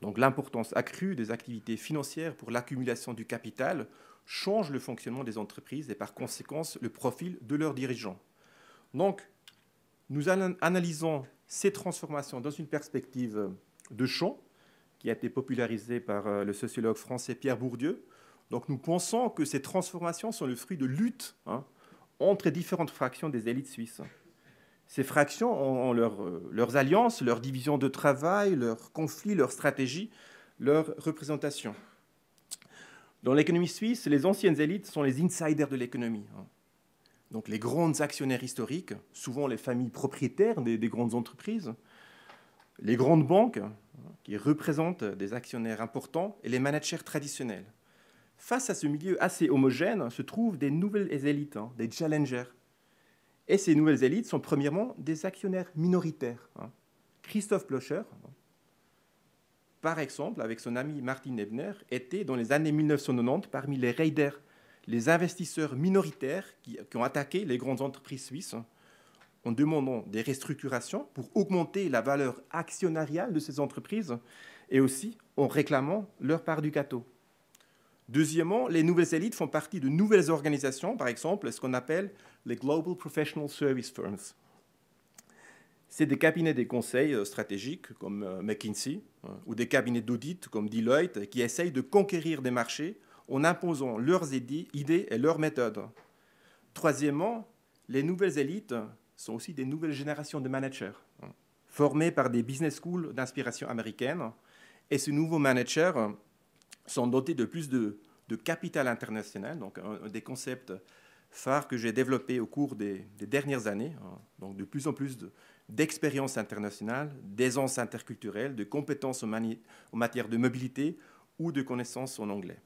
donc l'importance accrue des activités financières pour l'accumulation du capital, change le fonctionnement des entreprises et par conséquence le profil de leurs dirigeants. Donc, nous analysons ces transformations dans une perspective de champ qui a été popularisée par le sociologue français Pierre Bourdieu. Donc nous pensons que ces transformations sont le fruit de luttes entre différentes fractions des élites suisses. Ces fractions ont leurs alliances, leurs divisions de travail, leurs conflits, leurs stratégies, leurs représentations. Dans l'économie suisse, les anciennes élites sont les insiders de l'économie. Donc les grands actionnaires historiques, souvent les familles propriétaires des grandes entreprises, les grandes banques, qui représentent des actionnaires importants, et les managers traditionnels. Face à ce milieu assez homogène se trouvent des nouvelles élites, des challengers. Et ces nouvelles élites sont premièrement des actionnaires minoritaires. Christoph Blocher, par exemple, avec son ami Martin Ebner, était dans les années 1990 parmi les raiders, les investisseurs minoritaires qui ont attaqué les grandes entreprises suisses en demandant des restructurations pour augmenter la valeur actionnariale de ces entreprises et aussi en réclamant leur part du gâteau. Deuxièmement, les nouvelles élites font partie de nouvelles organisations, par exemple ce qu'on appelle les Global Professional Service Firms. C'est des cabinets de conseil stratégiques comme McKinsey ou des cabinets d'audit comme Deloitte qui essayent de conquérir des marchés en imposant leurs idées et leurs méthodes. Troisièmement, les nouvelles élites sont aussi des nouvelles générations de managers, formés par des business schools d'inspiration américaine. Et ces nouveaux managers sont dotés de plus de capital international, donc un des concepts phares que j'ai développé au cours des dernières années, donc de plus en plus d'expérience internationale, d'aisance interculturelle, de compétences en matière de mobilité ou de connaissances en anglais.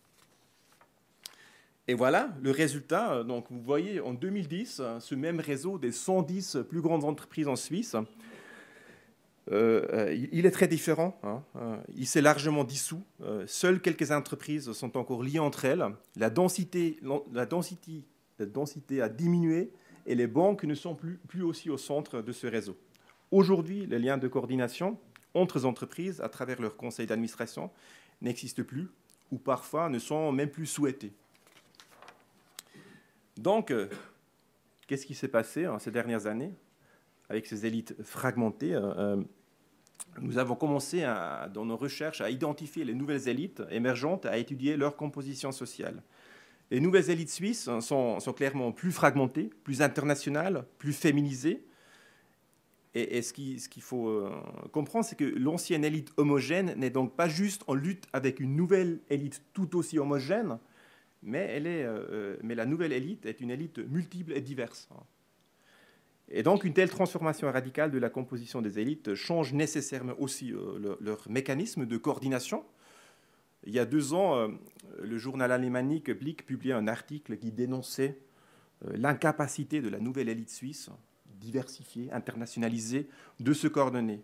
Et voilà le résultat. Donc, vous voyez, en 2010, ce même réseau des 110 plus grandes entreprises en Suisse, il est très différent. Il s'est largement dissous. Seules quelques entreprises sont encore liées entre elles. La densité a diminué et les banques ne sont plus aussi au centre de ce réseau. Aujourd'hui, les liens de coordination entre entreprises à travers leur conseil d'administration n'existent plus ou parfois ne sont même plus souhaités. Donc, qu'est-ce qui s'est passé ces dernières années avec ces élites fragmentées? Nous avons commencé, dans nos recherches, à identifier les nouvelles élites émergentes, à étudier leur composition sociale. Les nouvelles élites suisses sont clairement plus fragmentées, plus internationales, plus féminisées. Et ce qu'il faut comprendre, c'est que l'ancienne élite homogène n'est donc pas juste en lutte avec une nouvelle élite tout aussi homogène, mais la nouvelle élite est une élite multiple et diverse. Et donc, une telle transformation radicale de la composition des élites change nécessairement aussi leur mécanisme de coordination. Il y a 2 ans, le journal alémanique Blick publiait un article qui dénonçait l'incapacité de la nouvelle élite suisse, diversifiée, internationalisée, de se coordonner.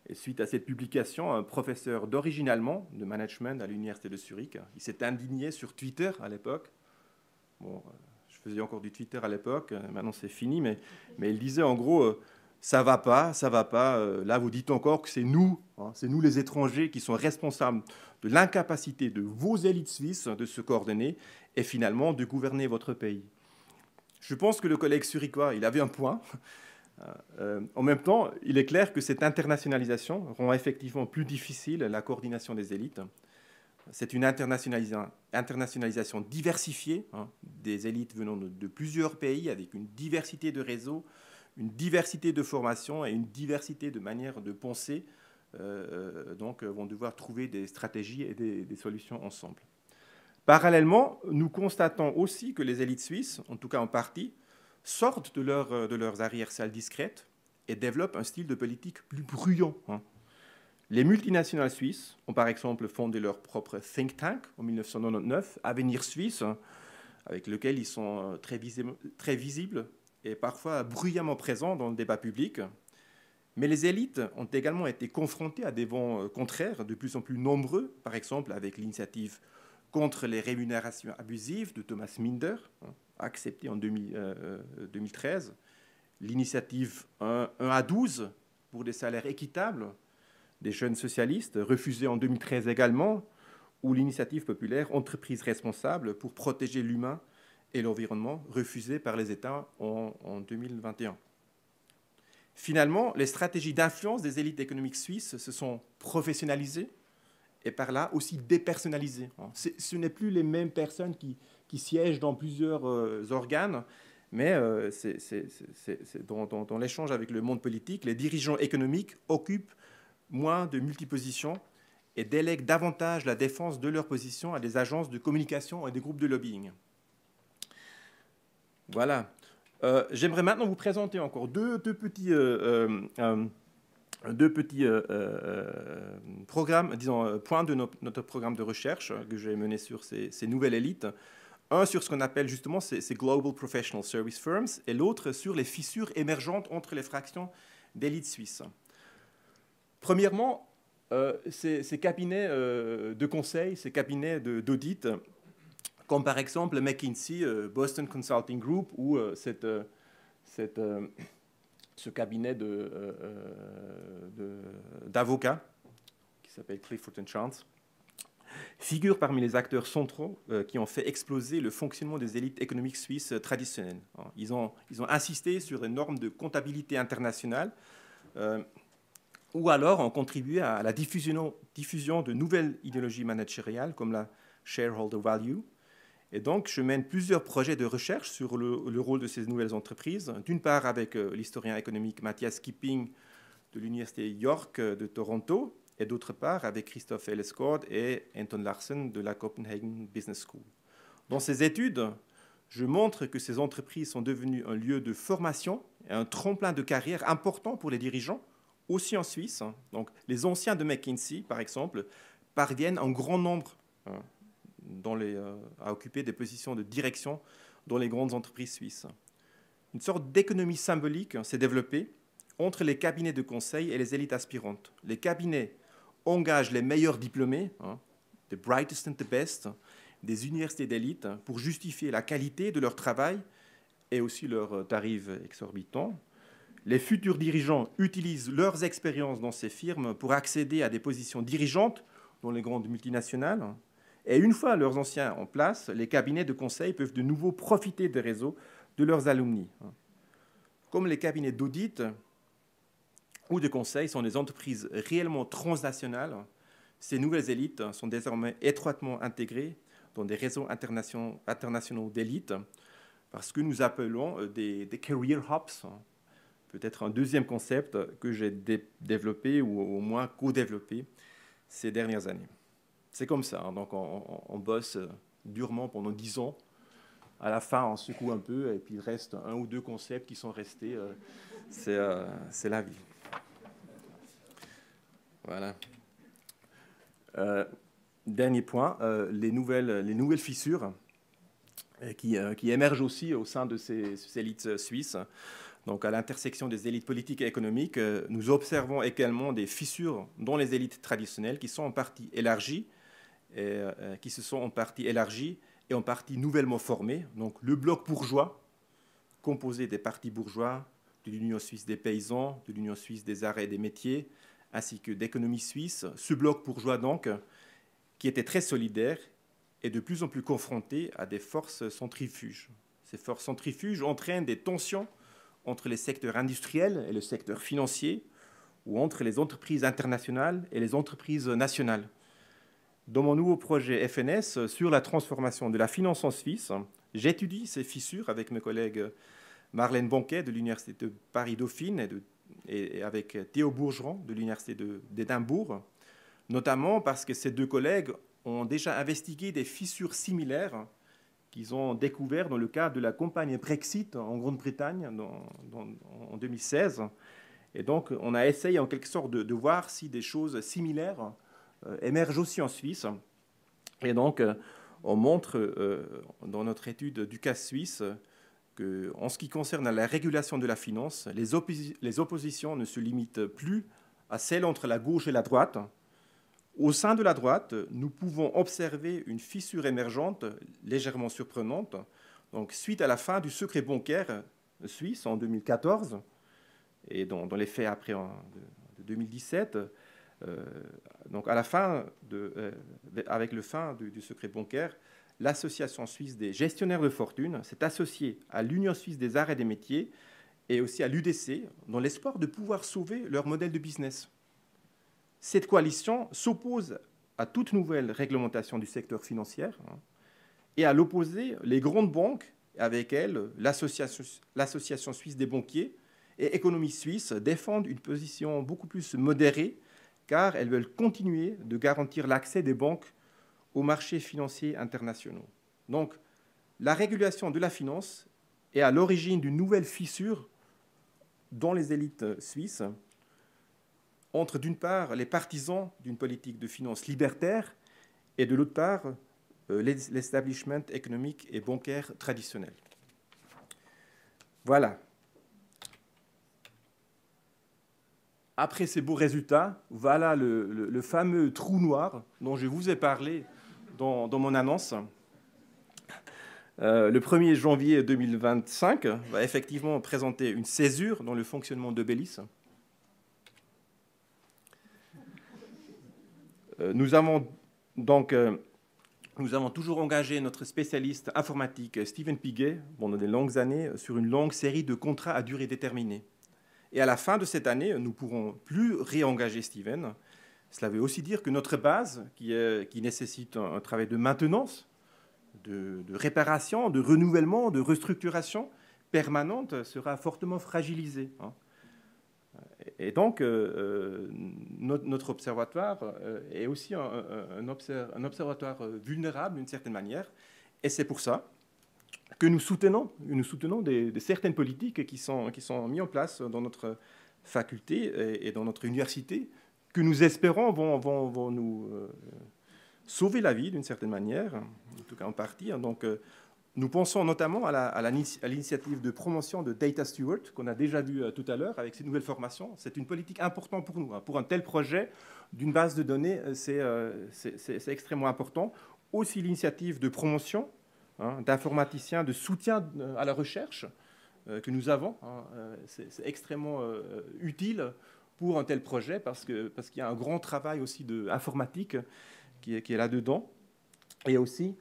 Et suite à cette publication, un professeur d'origine allemand de management à l'université de Zurich, il s'est indigné sur Twitter à l'époque. Bon, je faisais encore du Twitter à l'époque, maintenant c'est fini, mais il disait en gros, ça va pas, là vous dites encore que c'est nous les étrangers qui sont responsables de l'incapacité de vos élites suisses de se coordonner et finalement de gouverner votre pays. Je pense que le collègue zurichois, il avait un point. En même temps, il est clair que cette internationalisation rend effectivement plus difficile la coordination des élites. C'est une internationalisation diversifiée, des élites venant de plusieurs pays avec une diversité de réseaux, une diversité de formations et une diversité de manières de penser, donc vont devoir trouver des stratégies et des solutions ensemble. Parallèlement, nous constatons aussi que les élites suisses, en tout cas en partie, sortent de leurs arrière-salles discrètes et développent un style de politique plus bruyant. Les multinationales suisses ont par exemple fondé leur propre think tank en 1999, Avenir Suisse, avec lequel ils sont très visibles et parfois bruyamment présents dans le débat public. Mais les élites ont également été confrontées à des vents contraires de plus en plus nombreux, par exemple avec l'initiative contre les rémunérations abusives de Thomas Minder, acceptée en 2013, l'initiative 1 à 12 pour des salaires équitables des jeunes socialistes, refusée en 2013 également, ou l'initiative populaire Entreprises responsables pour protéger l'humain et l'environnement, refusée par les États en 2021. Finalement, les stratégies d'influence des élites économiques suisses se sont professionnalisées et par là aussi dépersonnalisées. Ce n'est plus les mêmes personnes qui siègent dans plusieurs organes, mais dans l'échange avec le monde politique, les dirigeants économiques occupent moins de multipositions et délèguent davantage la défense de leur position à des agences de communication et des groupes de lobbying. Voilà. J'aimerais maintenant vous présenter encore deux petits programmes, disons, points de notre programme de recherche que j'ai mené sur ces nouvelles élites. Un sur ce qu'on appelle justement ces Global Professional Service Firms et l'autre sur les fissures émergentes entre les fractions d'élites suisses. Premièrement, ces cabinets de conseil, ces cabinets d'audit, comme par exemple McKinsey, Boston Consulting Group ou ce cabinet d'avocats qui s'appelle Clifford & Chance, figurent parmi les acteurs centraux qui ont fait exploser le fonctionnement des élites économiques suisses traditionnelles. Ils ont insisté sur des normes de comptabilité internationale ou alors ont contribué à la diffusion de nouvelles idéologies managériales comme la shareholder value. Et donc, je mène plusieurs projets de recherche sur le rôle de ces nouvelles entreprises. D'une part, avec l'historien économique Matthias Kipping de l'Université York de Toronto, et d'autre part, avec Christophe Ellesgaard et Anton Larsen de la Copenhagen Business School. Dans ces études, je montre que ces entreprises sont devenues un lieu de formation et un tremplin de carrière important pour les dirigeants, aussi en Suisse. Donc, les anciens de McKinsey, par exemple, parviennent en grand nombre à occuper des positions de direction dans les grandes entreprises suisses. Une sorte d'économie symbolique s'est développée entre les cabinets de conseil et les élites aspirantes. Les cabinets engagent les meilleurs diplômés, the brightest and the best, des universités d'élite pour justifier la qualité de leur travail et aussi leurs tarifs exorbitants. Les futurs dirigeants utilisent leurs expériences dans ces firmes pour accéder à des positions dirigeantes dans les grandes multinationales. Et une fois leurs anciens en place, les cabinets de conseil peuvent de nouveau profiter des réseaux de leurs alumni. Comme les cabinets d'audit ou de conseil sont des entreprises réellement transnationales, ces nouvelles élites sont désormais étroitement intégrées dans des réseaux internationaux d'élites, parce que nous appelons des career hubs, peut-être un deuxième concept que j'ai développé ou au moins co-développé ces dernières années. C'est comme ça, donc on bosse durement pendant 10 ans. À la fin, on secoue un peu et puis il reste un ou deux concepts qui sont restés. C'est la vie. Voilà. Dernier point, les nouvelles fissures. qui émergent aussi au sein de ces élites suisses. Donc, à l'intersection des élites politiques et économiques, nous observons également des fissures dans les élites traditionnelles qui sont en partie élargies, et en partie nouvellement formées. Donc, le bloc bourgeois, composé des partis bourgeois, de l'Union suisse des paysans, de l'Union suisse des arts et des métiers, ainsi que d'économie suisse, ce bloc bourgeois donc, qui était très solidaire, est de plus en plus confronté à des forces centrifuges. Ces forces centrifuges entraînent des tensions entre les secteurs industriels et le secteur financier, ou entre les entreprises internationales et les entreprises nationales. Dans mon nouveau projet FNS sur la transformation de la finance en Suisse, j'étudie ces fissures avec mes collègues Marlène Bonquet de l'Université de Paris-Dauphine et avec Théo Bourgeron de l'Université d'Édimbourg, notamment parce que ces deux collègues ont déjà investigué des fissures similaires qu'ils ont découvertes dans le cadre de la campagne Brexit en Grande-Bretagne en 2016. Et donc, on a essayé en quelque sorte de voir si des choses similaires émergent aussi en Suisse. Et donc, on montre dans notre étude du cas suisse qu'en ce qui concerne la régulation de la finance, les oppositions ne se limitent plus à celles entre la gauche et la droite. Au sein de la droite, nous pouvons observer une fissure émergente légèrement surprenante. Donc, suite à la fin du secret bancaire suisse en 2014 et dans les faits après de 2017, donc à la fin avec le fin du secret bancaire, l'Association suisse des gestionnaires de fortune s'est associée à l'Union suisse des arts et des métiers et aussi à l'UDC dans l'espoir de pouvoir sauver leur modèle de business. Cette coalition s'oppose à toute nouvelle réglementation du secteur financier et à l'opposé, les grandes banques, avec elles l'Association suisse des banquiers et Économie suisse défendent une position beaucoup plus modérée car elles veulent continuer de garantir l'accès des banques aux marchés financiers internationaux. Donc, la régulation de la finance est à l'origine d'une nouvelle fissure dans les élites suisses entre, d'une part, les partisans d'une politique de finance libertaire et, de l'autre part, l'establishment économique et bancaire traditionnel. Voilà. Après ces beaux résultats, voilà le fameux trou noir dont je vous ai parlé dans mon annonce. Le 1er janvier 2025 va effectivement présenter une césure dans le fonctionnement de Bélis. Nous avons toujours engagé notre spécialiste informatique Steven Piguet pendant des longues années sur une longue série de contrats à durée déterminée. Et à la fin de cette année, nous ne pourrons plus réengager Steven. Cela veut aussi dire que notre base, qui nécessite un travail de maintenance, de réparation, de renouvellement, de restructuration permanente, sera fortement fragilisée. Et donc, notre observatoire est aussi un observatoire vulnérable d'une certaine manière. Et c'est pour ça que nous soutenons certaines politiques qui sont mises en place dans notre faculté et dans notre université, que nous espérons vont nous sauver la vie d'une certaine manière, en tout cas en partie. Donc, nous pensons notamment à l'initiative de promotion de Data Steward, qu'on a déjà vu tout à l'heure avec ces nouvelles formations. C'est une politique importante pour nous. Pour un tel projet d'une base de données, c'est extrêmement important. Aussi l'initiative de promotion d'informaticiens, de soutien à la recherche que nous avons. C'est extrêmement utile pour un tel projet parce qu'il y a un grand travail aussi informatique qui est là-dedans. Et aussi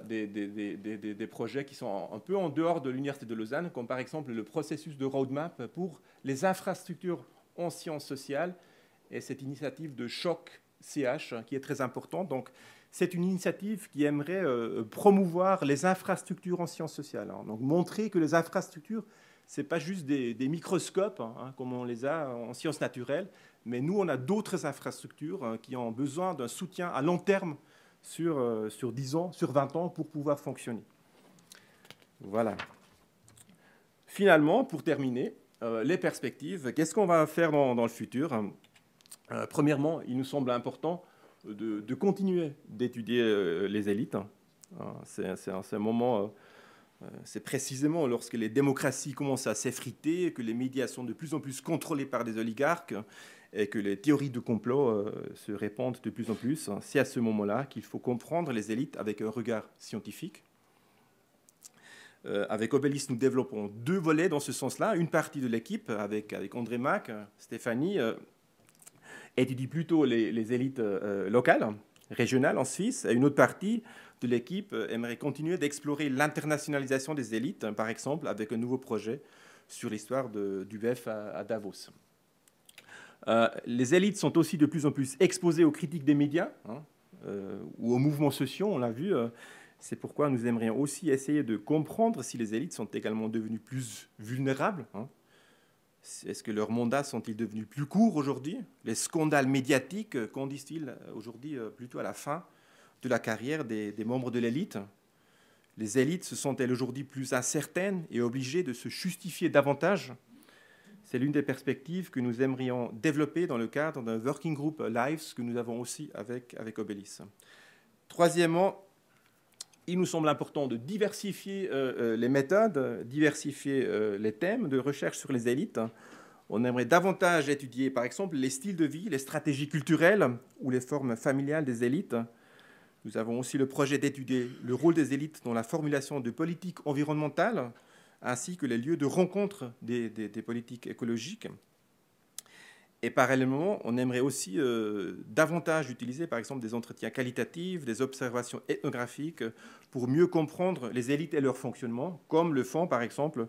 des projets qui sont un peu en dehors de l'Université de Lausanne, comme par exemple le processus de roadmap pour les infrastructures en sciences sociales et cette initiative de choc CH qui est très importante. Donc, c'est une initiative qui aimerait promouvoir les infrastructures en sciences sociales. Donc, montrer que les infrastructures, ce n'est pas juste des microscopes, comme on les a en sciences naturelles, mais nous, on a d'autres infrastructures qui ont besoin d'un soutien à long terme sur 10 ans, sur 20 ans, pour pouvoir fonctionner. Voilà. Finalement, pour terminer, les perspectives, qu'est-ce qu'on va faire dans le futur? Premièrement, il nous semble important de continuer d'étudier les élites. C'est un moment C'est précisément lorsque les démocraties commencent à s'effriter, que les médias sont de plus en plus contrôlés par des oligarques et que les théories de complot se répandent de plus en plus. C'est à ce moment-là qu'il faut comprendre les élites avec un regard scientifique. Avec Obélis, nous développons 2 volets dans ce sens-là. Une partie de l'équipe, avec André Mac, Stéphanie, étudie plutôt les élites locales, régionales en Suisse, et une autre partie de l'équipe aimerait continuer d'explorer l'internationalisation des élites, par exemple avec un nouveau projet sur l'histoire du BEF à Davos. Les élites sont aussi de plus en plus exposées aux critiques des médias ou aux mouvements sociaux, on l'a vu. C'est pourquoi nous aimerions aussi essayer de comprendre si les élites sont également devenues plus vulnérables. Est-ce que leurs mandats sont-ils devenus plus courts aujourd'hui? Les scandales médiatiques conduisent-ils aujourd'hui plutôt à la fin de la carrière des membres de l'élite? Les élites se sont-elles aujourd'hui plus incertaines et obligées de se justifier davantage? C'est l'une des perspectives que nous aimerions développer dans le cadre d'un working group Lives que nous avons aussi avec Obélis. Troisièmement, il nous semble important de diversifier les méthodes, diversifier les thèmes de recherche sur les élites. On aimerait davantage étudier, par exemple, les styles de vie, les stratégies culturelles ou les formes familiales des élites. Nous avons aussi le projet d'étudier le rôle des élites dans la formulation de politiques environnementales, ainsi que les lieux de rencontre des politiques écologiques. Et parallèlement, on aimerait aussi davantage utiliser, par exemple, des entretiens qualitatifs, des observations ethnographiques, pour mieux comprendre les élites et leur fonctionnement, comme le font, par exemple,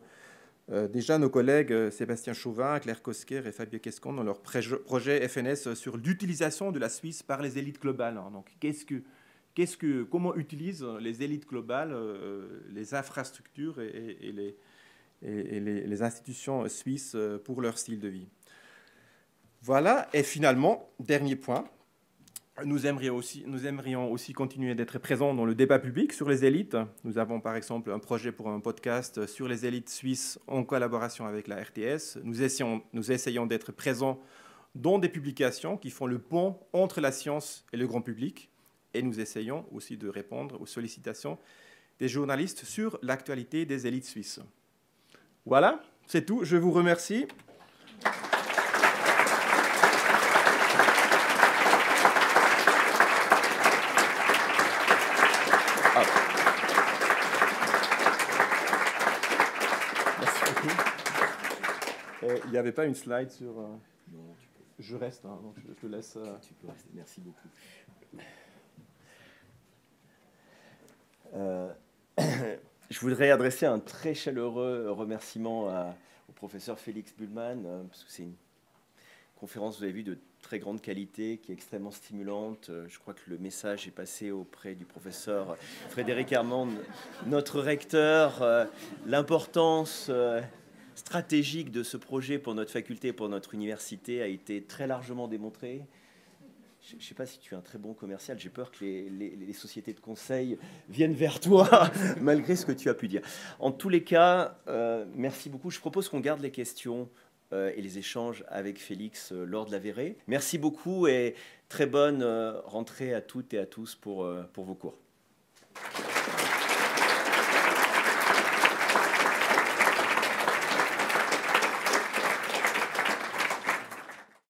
déjà nos collègues Sébastien Chauvin, Claire Kosker et Fabien Kescon dans leur projet FNS sur l'utilisation de la Suisse par les élites globales. Donc, comment utilisent les élites globales les infrastructures et les institutions suisses pour leur style de vie? Voilà, et finalement, dernier point, nous aimerions aussi continuer d'être présents dans le débat public sur les élites. Nous avons par exemple un projet pour un podcast sur les élites suisses en collaboration avec la RTS. Nous essayons d'être présents dans des publications qui font le pont entre la science et le grand public. Et nous essayons aussi de répondre aux sollicitations des journalistes sur l'actualité des élites suisses. Voilà, c'est tout. Je vous remercie. Il n'y avait pas une slide sur... Non, tu peux. Je reste, hein, donc je te laisse... Tu peux rester, merci beaucoup. Je voudrais adresser un très chaleureux remerciement au professeur Félix Buhlmann, parce que c'est une conférence, vous avez vu, de très grande qualité, qui est extrêmement stimulante. Je crois que le message est passé auprès du professeur Frédéric Hermand, notre recteur, l'importance stratégique de ce projet pour notre faculté, pour notre université, a été très largement démontrée. Je ne sais pas si tu es un très bon commercial, j'ai peur que les sociétés de conseil viennent vers toi, malgré ce que tu as pu dire. En tous les cas, merci beaucoup. Je propose qu'on garde les questions et les échanges avec Félix lors de la verrée. Merci beaucoup et très bonne rentrée à toutes et à tous pour vos cours.